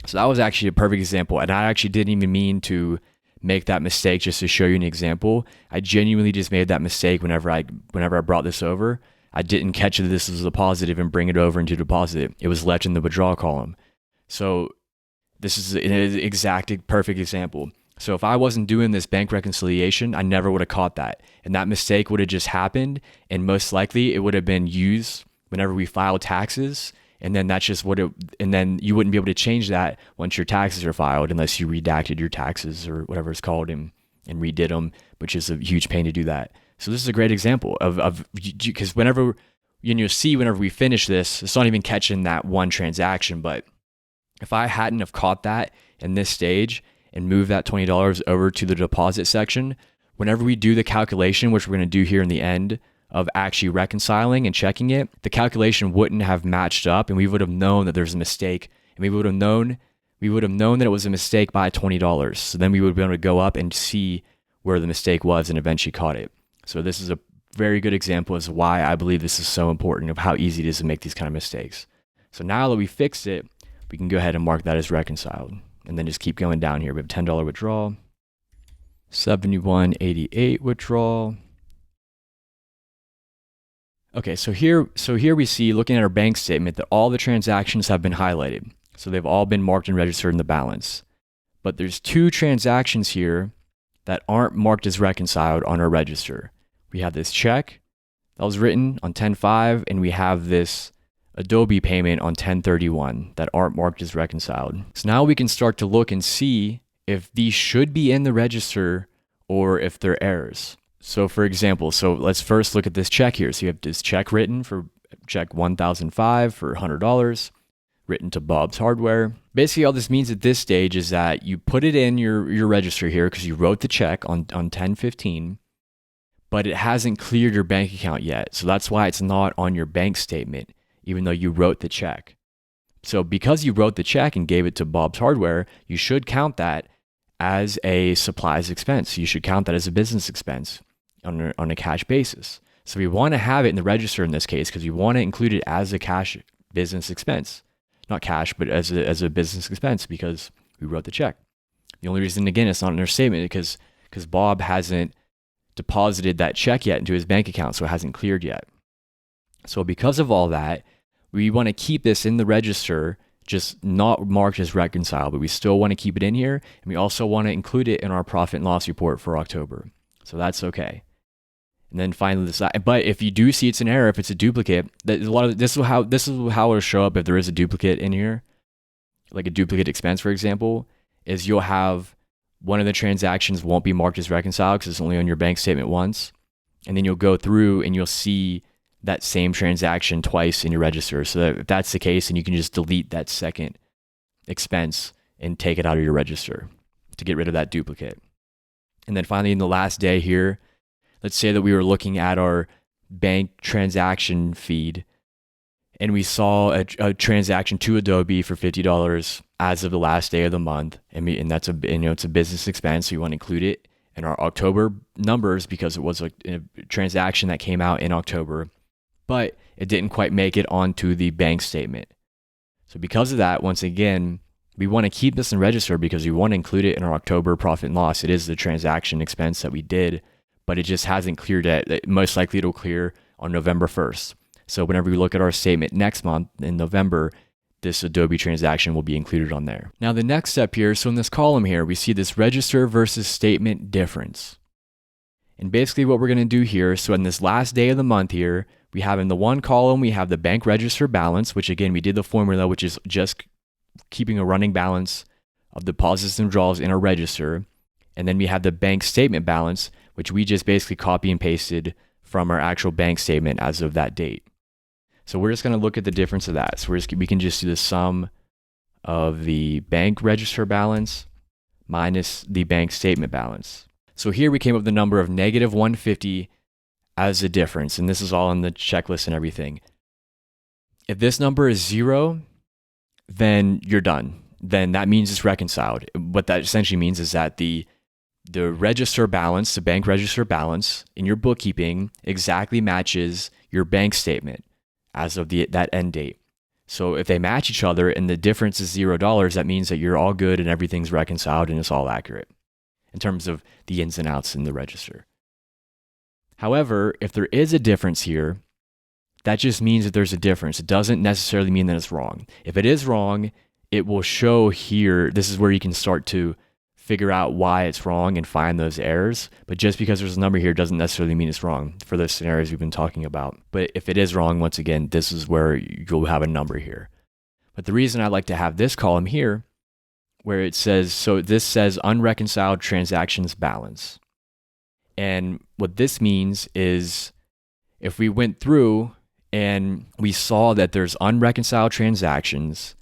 So that was actually a perfect example. And I actually didn't even mean to make that mistake just to show you an example. I genuinely just made that mistake whenever I brought this over. I didn't catch that this was a positive and bring it over into deposit. It was left in the withdrawal column. So this is an exact perfect example. So if I wasn't doing this bank reconciliation, I never would have caught that. And that mistake would have just happened. And most likely it would have been used whenever we file taxes. And then that's just and then you wouldn't be able to change that once your taxes are filed unless you redacted your taxes or whatever it's called and redid them, which is a huge pain to do that. So this is a great example of because whenever we finish this, it's not even catching that one transaction. But if I hadn't have caught that in this stage and moved that $20 over to the deposit section, whenever we do the calculation, which we're going to do here in the end of actually reconciling and checking it, the calculation wouldn't have matched up, and we would have known that there's a mistake, and we would have known that it was a mistake by $20. So then we would be able to go up and see where the mistake was and eventually caught it. So this is a very good example as to why I believe this is so important, of how easy it is to make these kind of mistakes. So now that we fixed it, we can go ahead and mark that as reconciled, and then just keep going down here. We have $10 withdrawal, $71.88 withdrawal, Okay, so here we see, looking at our bank statement, that all the transactions have been highlighted. So they've all been marked and registered in the balance. But there's two transactions here that aren't marked as reconciled on our register. We have this check that was written on 10/5, and we have this Adobe payment on 10/31 that aren't marked as reconciled. So now we can start to look and see if these should be in the register or if they're errors. So for example, let's first look at this check here. So you have this check written for check 1005 for $100, written to Bob's Hardware. Basically, all this means at this stage is that you put it in your register here because you wrote the check on 10/15, but it hasn't cleared your bank account yet. So that's why it's not on your bank statement, even though you wrote the check. So because you wrote the check and gave it to Bob's Hardware, you should count that as a supplies expense. You should count that as a business expense on a cash basis. So we want to have it in the register in this case because we want to include it as a cash business expense. Not cash, but as a business expense because we wrote the check. The only reason, again, it's not in our statement because Bob hasn't deposited that check yet into his bank account, so it hasn't cleared yet. So because of all that, we want to keep this in the register, just not marked as reconciled, but we still want to keep it in here. And we also want to include it in our profit and loss report for October. So that's okay. And then finally, but if you do see it's an error, if it's a duplicate, this is how it'll show up if there is a duplicate in here, like a duplicate expense, for example, is you'll have one of the transactions won't be marked as reconciled because it's only on your bank statement once. And then you'll go through and you'll see that same transaction twice in your register. So that if that's the case, then you can just delete that second expense and take it out of your register to get rid of that duplicate. And then finally, in the last day here, let's say that we were looking at our bank transaction feed and we saw a transaction to Adobe for $50 as of the last day of the month. And that's it's a business expense. So you want to include it in our October numbers because it was a transaction that came out in October, but it didn't quite make it onto the bank statement. So because of that, once again, we want to keep this in register because we want to include it in our October profit and loss. It is the transaction expense that we did, but it just hasn't cleared yet. Most likely it'll clear on November 1st. So whenever we look at our statement next month in November, this Adobe transaction will be included on there. Now the next step here, so in this column here, we see this register versus statement difference. And basically what we're going to do here, so in this last day of the month here, we have in the one column, we have the bank register balance, which again, we did the formula, which is just keeping a running balance of deposits and withdrawals in our register. And then we have the bank statement balance, which we just basically copy and pasted from our actual bank statement as of that date. So we're just going to look at the difference of that. So we can just do the sum of the bank register balance minus the bank statement balance. So here we came up with the number of negative 150 as a difference. And this is all on the checklist and everything. If this number is 0, then you're done. Then that means it's reconciled. What that essentially means is that the register balance, the bank register balance in your bookkeeping exactly matches your bank statement as of that end date. So if they match each other and the difference is $0, that means that you're all good and everything's reconciled and it's all accurate in terms of the ins and outs in the register. However, if there is a difference here, that just means that there's a difference. It doesn't necessarily mean that it's wrong. If it is wrong, it will show here. This is where you can start to figure out why it's wrong and find those errors. But just because there's a number here doesn't necessarily mean it's wrong for the scenarios we've been talking about. But if it is wrong, once again, this is where you'll have a number here. But the reason I like to have this column here, where it says, so this says unreconciled transactions balance. And what this means is if we went through and we saw that there's unreconciled transactions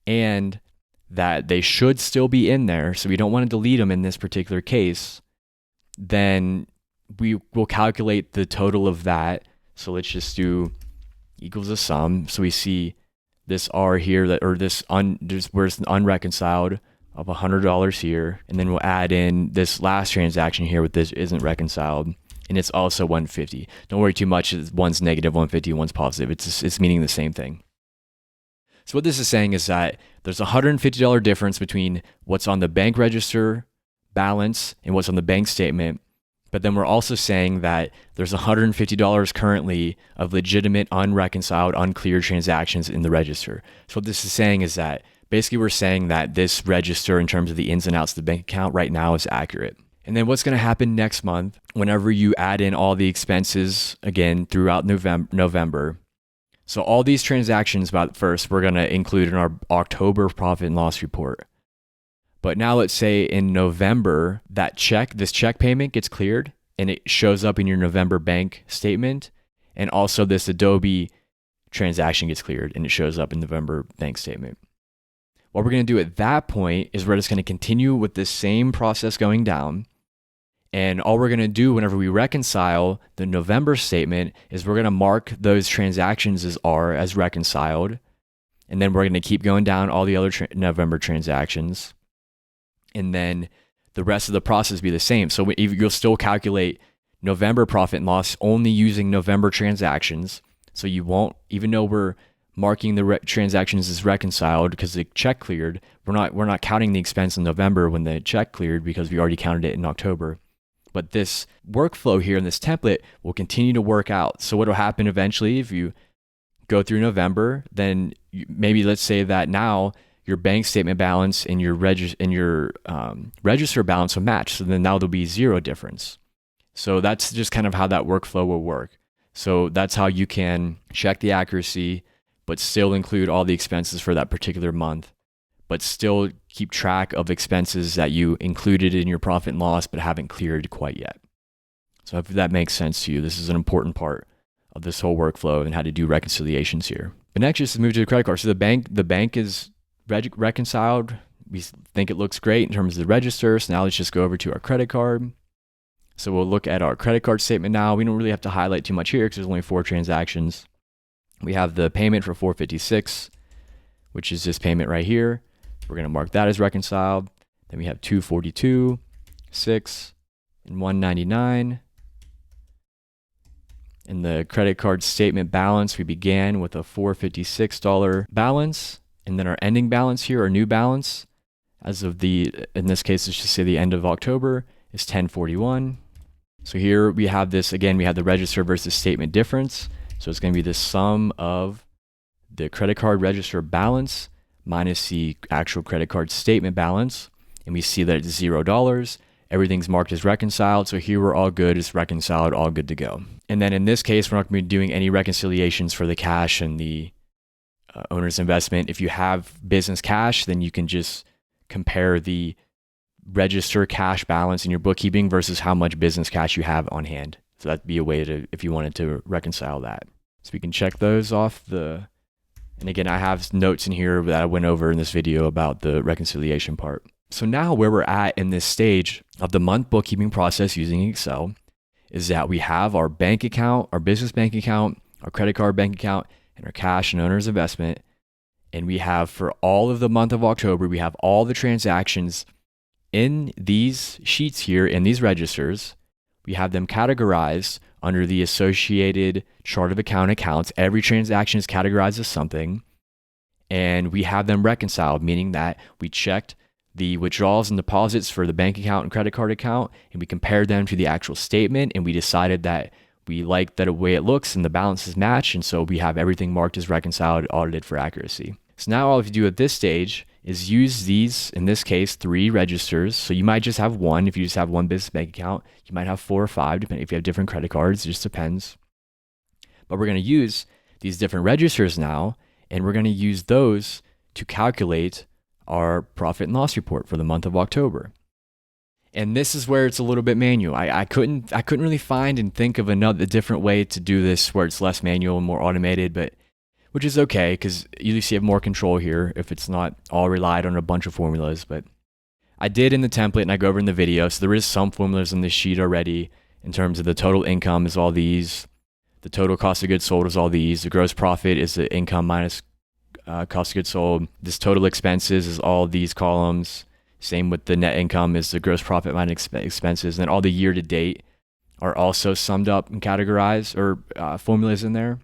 and that they should still be in there, so we don't want to delete them in this particular case, then we will calculate the total of that. So let's just do equals a sum. So we see this R here, there's where it's unreconciled of $100 here, and then we'll add in this last transaction here with this isn't reconciled, and it's also 150. Don't worry too much. One's negative 150, one's positive. It's meaning the same thing. So what this is saying is that there's a $150 difference between what's on the bank register balance and what's on the bank statement, But then we're also saying that there's $150 currently of legitimate, unreconciled, uncleared transactions in the register. So what this is saying is that basically we're saying that this register in terms of the ins and outs of the bank account right now is accurate. And then what's going to happen next month, whenever you add in all the expenses again throughout November. So all these transactions, about first, we're going to include in our October profit and loss report. But now let's say in November, this check payment gets cleared and it shows up in your November bank statement. And also this Adobe transaction gets cleared and it shows up in November bank statement. What we're going to do at that point is we're just going to continue with the same process going down. And all we're going to do whenever we reconcile the November statement is we're going to mark those transactions as reconciled. And then we're going to keep going down all the other November transactions. And then the rest of the process be the same. So you'll still calculate November profit and loss only using November transactions. So you won't, even though we're marking the transactions as reconciled because the check cleared, we're not counting the expense in November when the check cleared because we already counted it in October. But this workflow here in this template will continue to work out. So what will happen eventually if you go through November, then maybe let's say that now your bank statement balance and your register balance will match. So then now there'll be zero difference. So that's just kind of how that workflow will work. So that's how you can check the accuracy, but still include all the expenses for that particular month, but still keep track of expenses that you included in your profit and loss, but haven't cleared quite yet. So if that makes sense to you, this is an important part of this whole workflow and how to do reconciliations here. But next, just move to the credit card. So the bank is reconciled. We think it looks great in terms of the register. So now let's just go over to our credit card. So we'll look at our credit card statement now. We don't really have to highlight too much here because there's only 4 transactions. We have the payment for $456, which is this payment right here. We're going to mark that as reconciled. Then we have $242, $6, and $199. In the credit card statement balance, we began with a $456 balance. And then our ending balance here, our new balance, as of in this case, let's just say the end of October, is $1041. So here we have this, again, we have the register versus statement difference. So it's going to be the sum of the credit card register balance minus the actual credit card statement balance. And we see that it's $0. Everything's marked as reconciled. So here we're all good. It's reconciled, all good to go. And then in this case, we're not going to be doing any reconciliations for the cash and the owner's investment. If you have business cash, then you can just compare the register cash balance in your bookkeeping versus how much business cash you have on hand. So that'd be a way to, if you wanted to reconcile that. So we can check those off and again, I have notes in here that I went over in this video about the reconciliation part. So now where we're at in this stage of the month bookkeeping process using Excel is that we have our bank account, our business bank account, our credit card bank account, and our cash and owner's investment. And we have for all of the month of October, we have all the transactions in these sheets here, in these registers. We have them categorized under the associated chart of account accounts. Every transaction is categorized as something. And we have them reconciled, meaning that we checked the withdrawals and deposits for the bank account and credit card account, and we compared them to the actual statement, and we decided that we like the way it looks and the balances match, and so we have everything marked as reconciled, audited for accuracy. So now all you do at this stage is use these, in this case, 3 registers. So you might just have one. If you just have one business bank account, you might have 4 or 5, depending if you have different credit cards, it just depends. But we're going to use these different registers now, and we're going to use those to calculate our profit and loss report for the month of October. And this is where it's a little bit manual. I couldn't really find and think of a different way to do this where it's less manual and more automated, but which is okay because at least you have more control here if it's not all relied on a bunch of formulas. But I did in the template and I go over in the video. So there is some formulas in this sheet already in terms of the total income is all these. The total cost of goods sold is all these. The gross profit is the income minus cost of goods sold. This total expenses is all these columns. Same with the net income is the gross profit minus expenses. And then all the year to date are also summed up and categorized or formulas in there.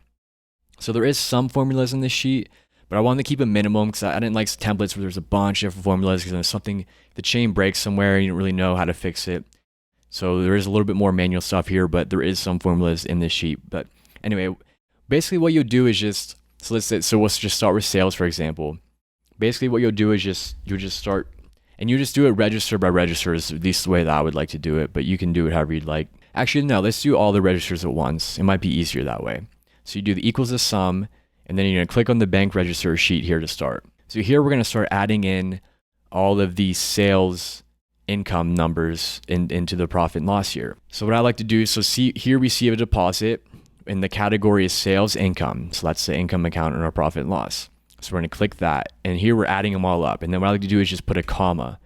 So there is some formulas in this sheet, but I wanted to keep a minimum because I didn't like templates where there's a bunch of formulas because there's something, the chain breaks somewhere and you don't really know how to fix it. So there is a little bit more manual stuff here, but there is some formulas in this sheet. But anyway, basically what you'll do is just, so let's just start with sales, for example. Basically what you'll do is you'll just start, and you just do it register by register is at least the way that I would like to do it, but you can do it however you'd like. Actually, no, let's do all the registers at once. It might be easier that way. So you do the equals the sum, and then you're gonna click on the bank register sheet here to start. So here we're gonna start adding in all of these sales income numbers into the profit and loss here. So what I like to do, so see here we see a deposit, and the category is sales income. So that's the income account in our profit and loss. So we're gonna click that, and here we're adding them all up. And then what I like to do is just put a comma.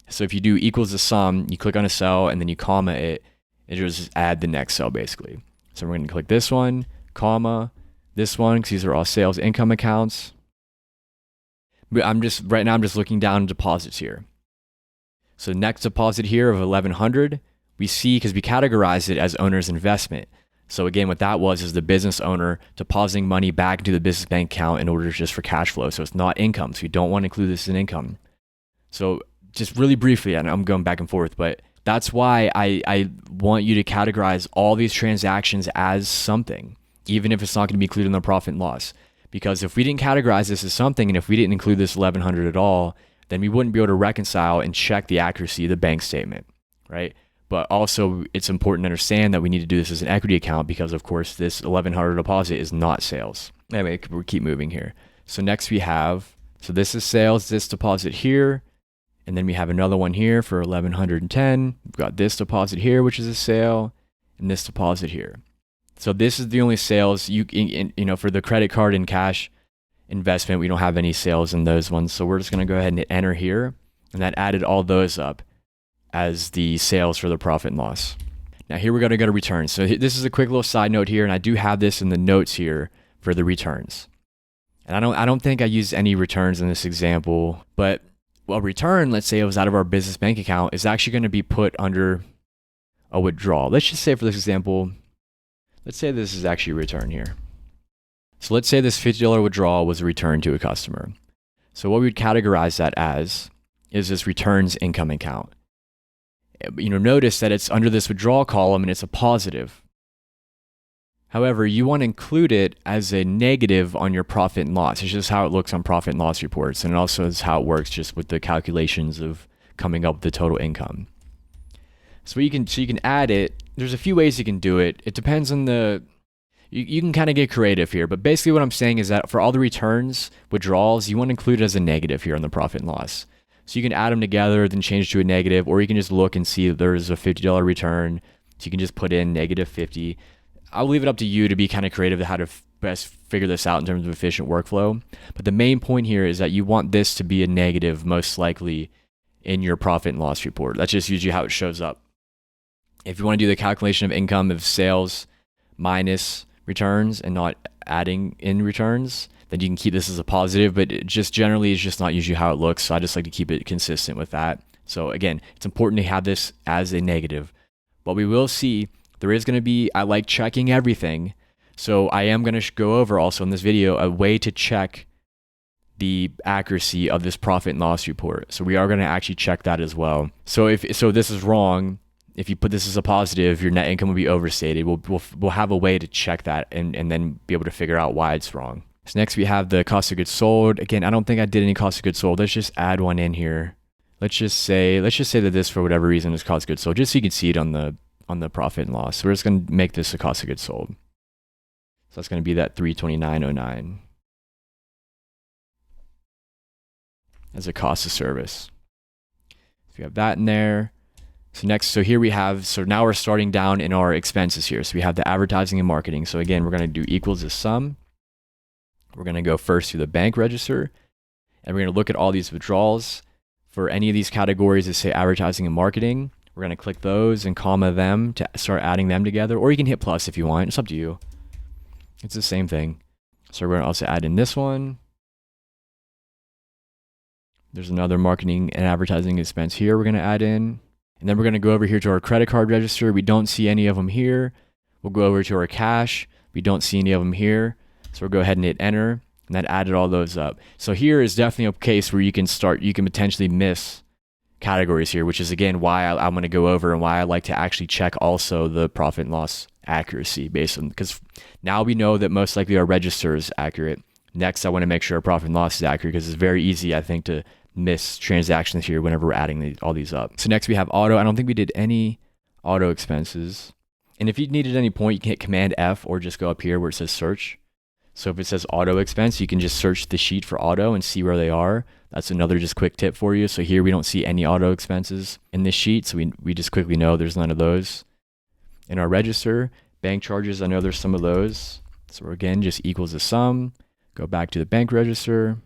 So if you do equals the sum, you click on a cell and then you comma it, and just add the next cell basically. So we're gonna click this one, comma, this one, because these are all sales income accounts. But right now I'm just looking down deposits here. So next deposit here of 1,100, we see, because we categorized it as owner's investment. So again, what that was is the business owner depositing money back into the business bank account in order just for cash flow. So it's not income. So you don't want to include this in income. So just really briefly, and I'm going back and forth, but that's why I want you to categorize all these transactions as something, even if it's not going to be included in the profit and loss. Because if we didn't categorize this as something, and if we didn't include this 1,100 at all, then we wouldn't be able to reconcile and check the accuracy of the bank statement, right? But also it's important to understand that we need to do this as an equity account because of course this 1,100 deposit is not sales. Anyway, we'll keep moving here. So next we have, so this is sales, this deposit here, and then we have another one here for 1,110. We've got this deposit here, which is a sale, and this deposit here. So this is the only sales you know, for the credit card and cash investment, we don't have any sales in those ones. So we're just going to go ahead and hit enter here, and that added all those up as the sales for the profit and loss. Now here we're going to go to returns. So this is a quick little side note here, and I do have this in the notes here for the returns. And I don't think I used any returns in this example, but a return, let's say it was out of our business bank account, is actually going to be put under a withdrawal. Let's just say for this example, let's say this is actually a return here. So let's say this $50 withdrawal was a return to a customer. So what we would categorize that as is this returns income account. You know, notice that it's under this withdrawal column and it's a positive. However, you want to include it as a negative on your profit and loss. It's just how it looks on profit and loss reports, and it also is how it works just with the calculations of coming up with the total income. So you can add it. There's a few ways you can do it. It depends on you can kind of get creative here, but basically what I'm saying is that for all the returns, withdrawals, you want to include it as a negative here on the profit and loss. So you can add them together, then change to a negative, or you can just look and see that there's a $50 return. So you can just put in -50. I'll leave it up to you to be kind of creative to how to best figure this out in terms of efficient workflow. But the main point here is that you want this to be a negative most likely in your profit and loss report. That's just usually how it shows up. If you want to do the calculation of income of sales minus returns and not adding in returns, then you can keep this as a positive, but it just generally is just not usually how it looks. So I just like to keep it consistent with that. So again, it's important to have this as a negative. But we will see there is going to be, I like checking everything. So I am going to go over also in this video a way to check the accuracy of this profit and loss report. So we are going to actually check that as well. So if this is wrong, if you put this as a positive, your net income will be overstated. We'll have a way to check that and then be able to figure out why it's wrong. So next we have the cost of goods sold. Again, I don't think I did any cost of goods sold. Let's just add one in here. Let's just say that this for whatever reason is cost of goods sold, just so you can see it on the profit and loss. So we're just going to make this a cost of goods sold. So that's going to be that $329.09 as a cost of service. So we have that in there. So here we have, so now we're starting down in our expenses here. So we have the advertising and marketing. So again, we're going to do equals the sum. We're going to go first to the bank register, and we're going to look at all these withdrawals. For any of these categories that say advertising and marketing, we're going to click those and comma them to start adding them together, or you can hit plus if you want. It's up to you. It's the same thing. So we're going to also add in this one. There's another marketing and advertising expense here we're going to add in. And then we're going to go over here to our credit card register. We don't see any of them here. We'll go over to our cash. We don't see any of them here. So we'll go ahead and hit enter, and that added all those up. So here is definitely a case where you can potentially miss categories here, which is again why I'm going to go over and why I like to actually check also the profit and loss accuracy based on, because now we know that most likely our register is accurate. Next, I want to make sure our profit and loss is accurate, because it's very easy, I think, to miss transactions here whenever we're adding all these up. So next we have auto. I don't think we did any auto expenses. And if you needed any point, you can hit Command F or just go up here where it says search. So if it says auto expense, you can just search the sheet for auto and see where they are. That's another just quick tip for you. So here we don't see any auto expenses in this sheet. So we just quickly know there's none of those. In our register, bank charges, I know there's some of those. So again, just equals the sum. Go back to the bank register.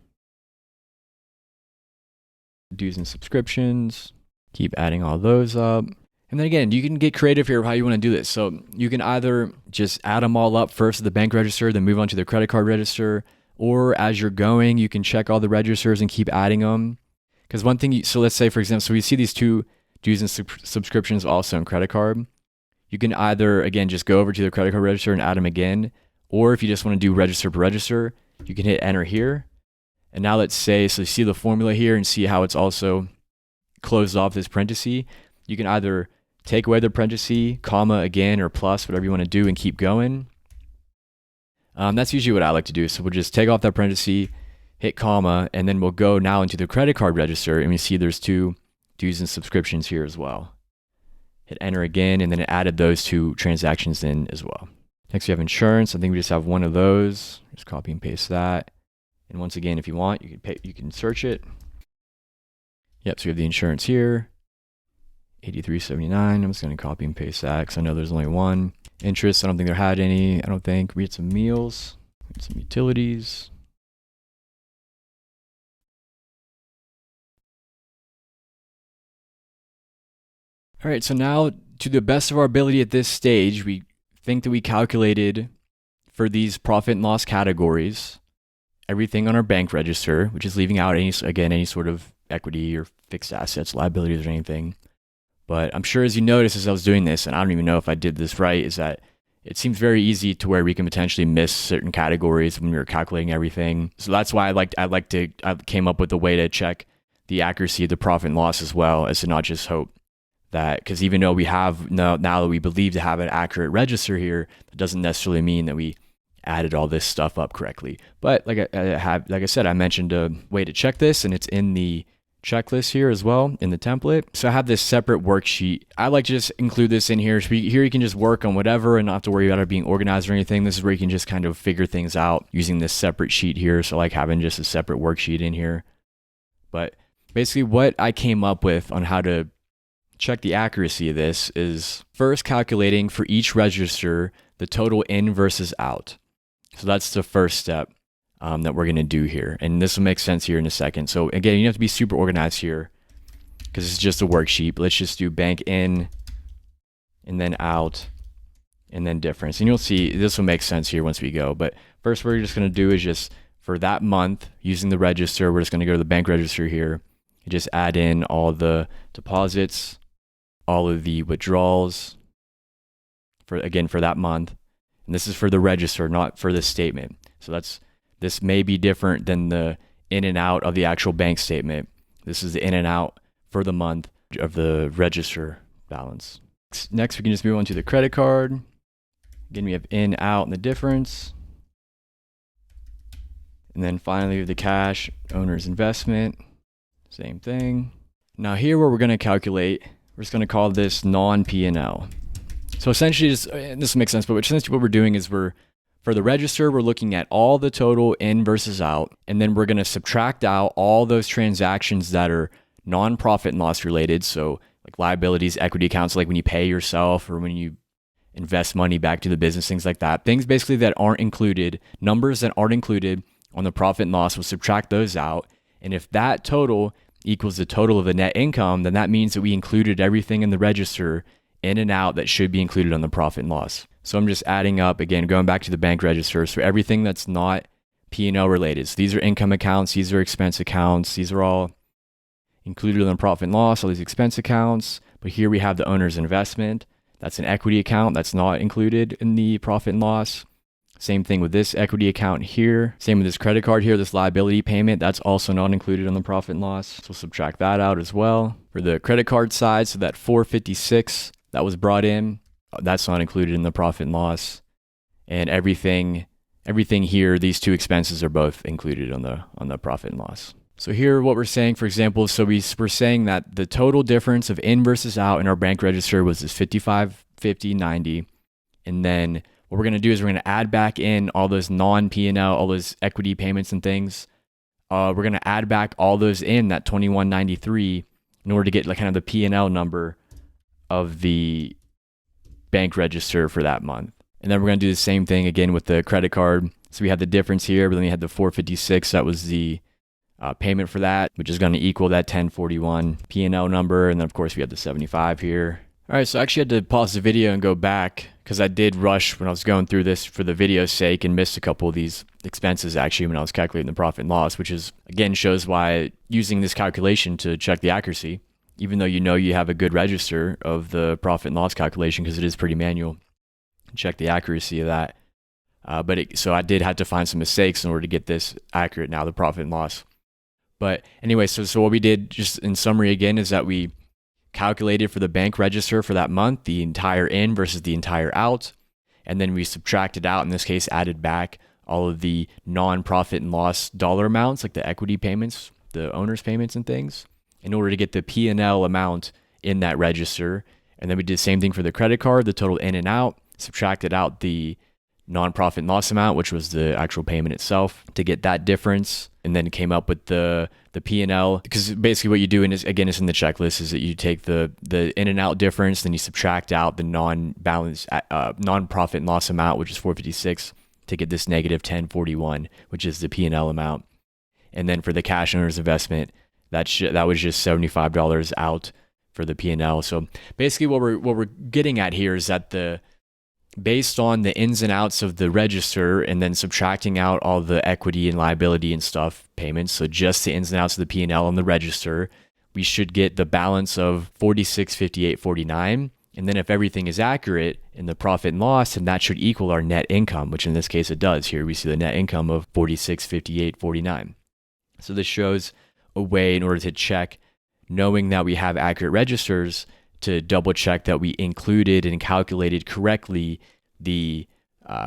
Dues and subscriptions. Keep adding all those up. And then again, you can get creative here of how you want to do this. So you can either just add them all up first at the bank register, then move on to the credit card register, or as you're going, you can check all the registers and keep adding them. Because one thing, so let's say for example, so we see these two dues and subscriptions also in credit card. You can either, again, just go over to the credit card register and add them again, or if you just want to do register per register, you can hit enter here. And now let's say, so you see the formula here and see how it's also closed off this parenthesis. You can either take away the parenthesis, comma again, or plus, whatever you want to do, and keep going. That's usually what I like to do. So we'll just take off that parenthesis, hit comma, and then we'll go now into the credit card register, and we see there's two dues and subscriptions here as well. Hit enter again, and then it added those two transactions in as well. Next we have insurance. I think we just have one of those. Just copy and paste that. And once again, if you want, you can search it. Yep, so we have the insurance here. $83.79. I'm just going to copy and paste that because I know there's only one. Interest, I don't think there had any. I don't think. We had some meals, we had some utilities. All right, so now to the best of our ability at this stage, we think that we calculated for these profit and loss categories everything on our bank register, which is leaving out any sort of equity or fixed assets, liabilities, or anything. But I'm sure as you noticed as I was doing this, and I don't even know if I did this right, is that it seems very easy to where we can potentially miss certain categories when we're calculating everything. So that's why I came up with a way to check the accuracy of the profit and loss as well, as to not just hope that, because even though we have now that we believe to have an accurate register here, that doesn't necessarily mean that we added all this stuff up correctly. But like I said, I mentioned a way to check this, and it's in the checklist here as well in the template. So I have this separate worksheet. I like to just include this in here. So here you can just work on whatever and not have to worry about it being organized or anything. This is where you can just kind of figure things out using this separate sheet here. So like having just a separate worksheet in here. But basically what I came up with on how to check the accuracy of this is first calculating for each register the total in versus out. So that's the first step that we're going to do here. And this will make sense here in a second. So again, you have to be super organized here because it's just a worksheet. But let's just do bank in and then out and then difference. And you'll see this will make sense here once we go. But first, what we're just going to do is just for that month using the register, we're just going to go to the bank register here and just add in all the deposits, all of the withdrawals for that month. And this is for the register, not for the statement. So this may be different than the in and out of the actual bank statement. This is the in and out for the month of the register balance. Next, we can just move on to the credit card. Again, we have in, out, and the difference. And then finally, we have the cash, owner's investment, same thing. Now here where we're going to calculate, we're just going to call this non-P&L. So essentially, this makes sense, but essentially what we're doing is for the register, we're looking at all the total in versus out, and then we're going to subtract out all those transactions that are non-profit and loss related. So like liabilities, equity accounts, like when you pay yourself or when you invest money back to the business, things like that. Things basically that aren't included, numbers that aren't included on the profit and loss, we'll subtract those out. And if that total equals the total of the net income, then that means that we included everything in the register in and out that should be included on the profit and loss. So I'm just adding up, again, going back to the bank register. So everything that's not P&L related. So these are income accounts, these are expense accounts, these are all included in the profit and loss, all these expense accounts. But here we have the owner's investment. That's an equity account that's not included in the profit and loss. Same thing with this equity account here. Same with this credit card here, this liability payment, that's also not included on the profit and loss. So subtract that out as well. For the credit card side, so that $456 that was brought in, that's not included in the profit and loss. And everything here, these two expenses are both included on the profit and loss. So here what we're saying, for example, so we're saying that the total difference of in versus out in our bank register was this 55, 50, 90. And then what we're going to do is we're going to add back in all those non-P&L, all those equity payments and things. We're going to add back all those in that 2193 in order to get like kind of the P&L number of the bank register for that month. And then we're going to do the same thing again with the credit card. So we had the difference here, but then we had the 456. That was the payment for that, which is going to equal that 1041 P&L number. And then of course we had the 75 here. All right, so I actually had to pause the video and go back because I did rush when I was going through this for the video's sake and missed a couple of these expenses actually when I was calculating the profit and loss, which is again shows why using this calculation to check the accuracy, even though you have a good register of the profit and loss calculation because it is pretty manual, check the accuracy of that. So I did have to find some mistakes in order to get this accurate now, the profit and loss. But anyway, so what we did just in summary again is that we calculated for the bank register for that month, the entire in versus the entire out. And then we subtracted out, in this case, added back all of the non-profit and loss dollar amounts, like the equity payments, the owner's payments and things, in order to get the P&L amount in that register. And then we did the same thing for the credit card, the total in and out, subtracted out the non-profit and loss amount, which was the actual payment itself, to get that difference, and then came up with the P&L. Because basically what you do, and again, it's in the checklist, is that you take the in and out difference, then you subtract out the non-profit and loss amount, which is 456, to get this negative 1041, which is the P&L amount. And then for the cash owner's investment, that was just $75 out for the P&L. So basically what we're getting at here is that based on the ins and outs of the register and then subtracting out all the equity and liability and stuff payments, so just the ins and outs of the P&L on the register, we should get the balance of $46.58.49. And then if everything is accurate in the profit and loss, then that should equal our net income, which in this case it does. Here we see the net income of $46.58.49. So this shows a way in order to check, knowing that we have accurate registers, to double check that we included and calculated correctly the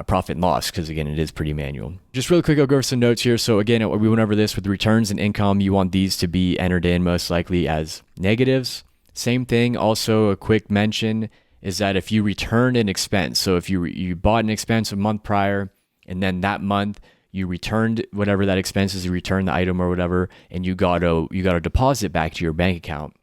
profit and loss, because again, it is pretty manual. Just really quick, I'll go over some notes here. So again, we went over this with returns and income. You want these to be entered in most likely as negatives. Same thing, also a quick mention is that if you returned an expense, so if you bought an expense a month prior and then that month you returned whatever that expense is, you returned the item or whatever, and you got a deposit back to your bank account.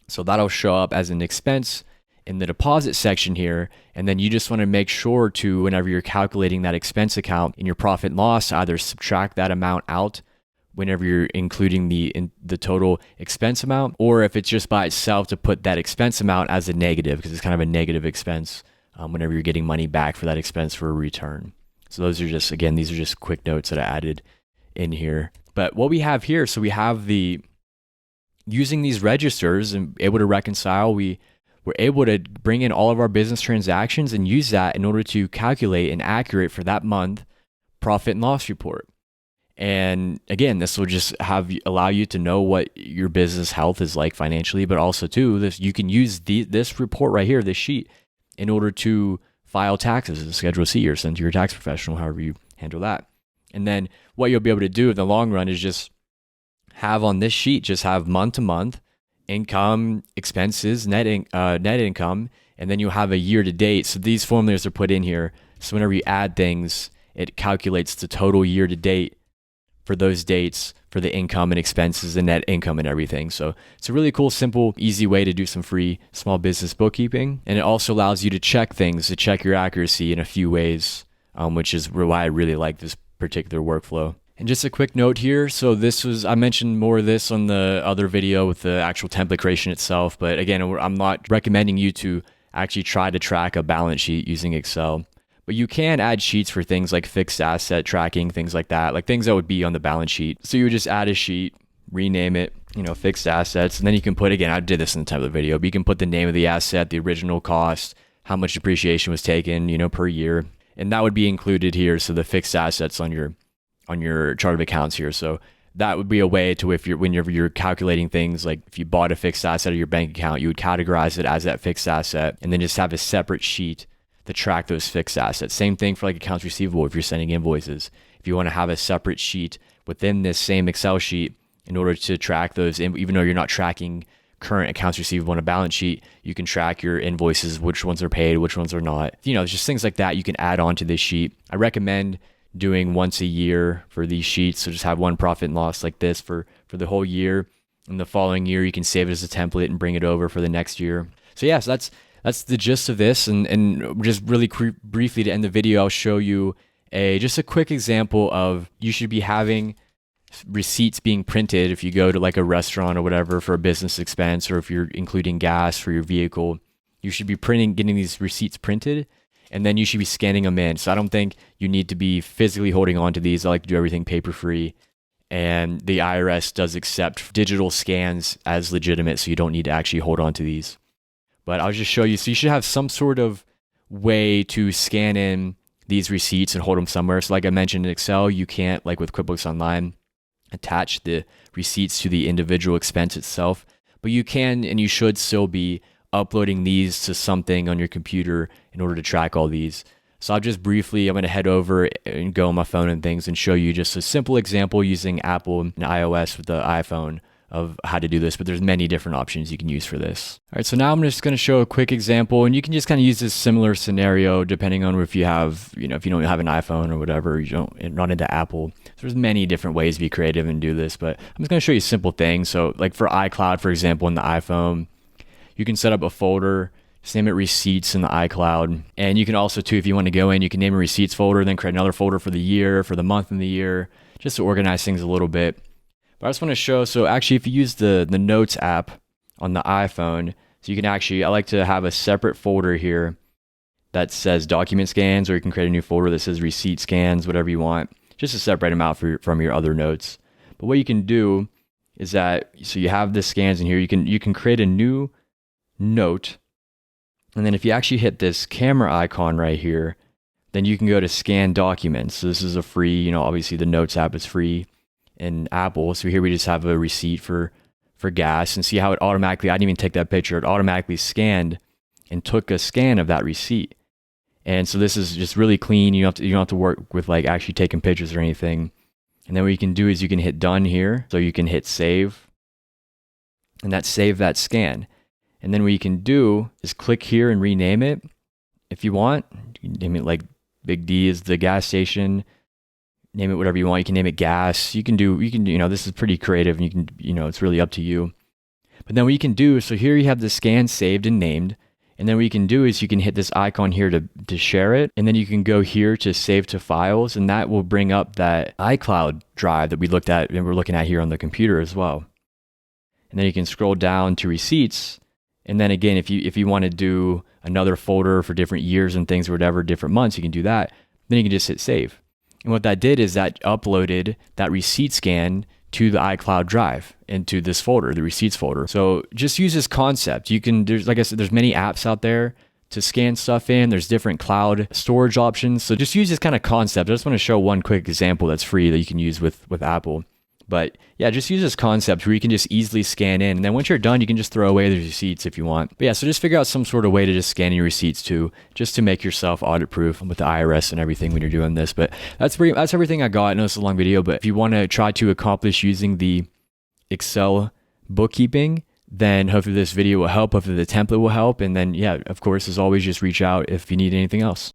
So that'll show up as an expense in the deposit section here. And then you just want to make sure to, whenever you're calculating that expense account in your profit and loss, either subtract that amount out whenever you're including the total expense amount, or if it's just by itself, to put that expense amount as a negative, because it's kind of a negative expense whenever you're getting money back for that expense for a return. So these are just quick notes that I added in here. But what we have here, so we have using these registers and able to reconcile, we're able to bring in all of our business transactions and use that in order to calculate an accurate for that month profit and loss report. And again, this will just allow you to know what your business health is like financially, but also too, you can use this report right here, this sheet, in order to file taxes as a Schedule C or send to your tax professional, however you handle that. And then what you'll be able to do in the long run is just have on this sheet, just have month to month income, expenses, net income, and then you'll have a year to date. So these formulas are put in here. So whenever you add things, it calculates the total year to date for those dates for the income and expenses and net income and everything. So it's a really cool, simple, easy way to do some free small business bookkeeping. And it also allows you to check things, to check your accuracy in a few ways, which is why I really like this particular workflow. And just a quick note here. So I mentioned more of this on the other video with the actual template creation itself. But again, I'm not recommending you to actually try to track a balance sheet using Excel. But you can add sheets for things like fixed asset tracking, things like that, like things that would be on the balance sheet. So you would just add a sheet, rename it, fixed assets. And then you can put, again, I did this in the template video, but you can put the name of the asset, the original cost, how much depreciation was taken, per year. And that would be included here. So the fixed assets on your chart of accounts here. So that would be a way to, whenever you're calculating things, like if you bought a fixed asset of your bank account, you would categorize it as that fixed asset and then just have a separate sheet to track those fixed assets. Same thing for like accounts receivable if you're sending invoices. If you want to have a separate sheet within this same Excel sheet in order to track those, even though you're not tracking current accounts receivable on a balance sheet, you can track your invoices, which ones are paid, which ones are not. Just things like that you can add on to this sheet. I recommend doing once a year for these sheets. So just have one profit and loss like this for the whole year. And the following year, you can save it as a template and bring it over for the next year. So yeah, so that's the gist of this. And just really briefly to end the video, I'll show you just a quick example of you should be having receipts being printed if you go to like a restaurant or whatever for a business expense, or if you're including gas for your vehicle, you should be getting these receipts printed, and then you should be scanning them in. So I don't think you need to be physically holding on to these. I like to do everything paper free, and the IRS does accept digital scans as legitimate, so you don't need to actually hold on to these. But I'll just show you. So you should have some sort of way to scan in these receipts and hold them somewhere. So like I mentioned in Excel, you can't, like with QuickBooks Online, attach the receipts to the individual expense itself, but you can and you should still be uploading these to something on your computer in order to track all these. So I'm going to head over and go on my phone and things and show you just a simple example using Apple and iOS with the iPhone of how to do this, but there's many different options you can use for this. All right, so now I'm just going to show a quick example, and you can just kind of use this similar scenario depending on if you have, if you don't have an iPhone or whatever, you're not into Apple. So there's many different ways to be creative and do this, but I'm just going to show you simple things. So like for iCloud, for example, in the iPhone, you can set up a folder, just name it receipts in the iCloud. And you can also too, if you want to go in, you can name a receipts folder, then create another folder for the year, for the month and the year, just to organize things a little bit. But I just want to show, so actually if you use the Notes app on the iPhone, so you can actually, I like to have a separate folder here that says document scans, or you can create a new folder that says receipt scans, whatever you want, just to separate them out from your other notes. But what you can do is that, so you have the scans in here, you can create a new note. And then if you actually hit this camera icon right here, then you can go to scan documents. So this is a free, obviously the Notes app is free in Apple. So here we just have a receipt for gas, and see how it automatically, I didn't even take that picture, it automatically scanned and took a scan of that receipt. And so this is just really clean. You don't have to work with like actually taking pictures or anything. And then what you can do is you can hit done here. So you can hit save, and save that scan. And then what you can do is click here and rename it if you want. You can name it like Big D is the gas station. Name it whatever you want. You can name it gas. You can this is pretty creative, and you can, it's really up to you. But then what you can do, so here you have the scan saved and named. And then what you can do is you can hit this icon here to share it. And then you can go here to save to files, and that will bring up that iCloud drive that we looked at and we're looking at here on the computer as well. And then you can scroll down to receipts. And then again, if you want to do another folder for different years and things or whatever, different months, you can do that. Then you can just hit save. And what that did is that uploaded that receipt scan to the iCloud drive into this folder, the receipts folder. So just use this concept. There's, like I said, there's many apps out there to scan stuff in. There's different cloud storage options. So just use this kind of concept. I just want to show one quick example that's free that you can use with Apple. But yeah, just use this concept where you can just easily scan in. And then once you're done, you can just throw away the receipts if you want. But yeah, so just figure out some sort of way to just scan your receipts too, just to make yourself audit proof with the IRS and everything when you're doing this. But that's everything I got. I know it's a long video, but if you want to try to accomplish using the Excel bookkeeping, then hopefully this video will help. Hopefully the template will help. And then yeah, of course, as always, just reach out if you need anything else.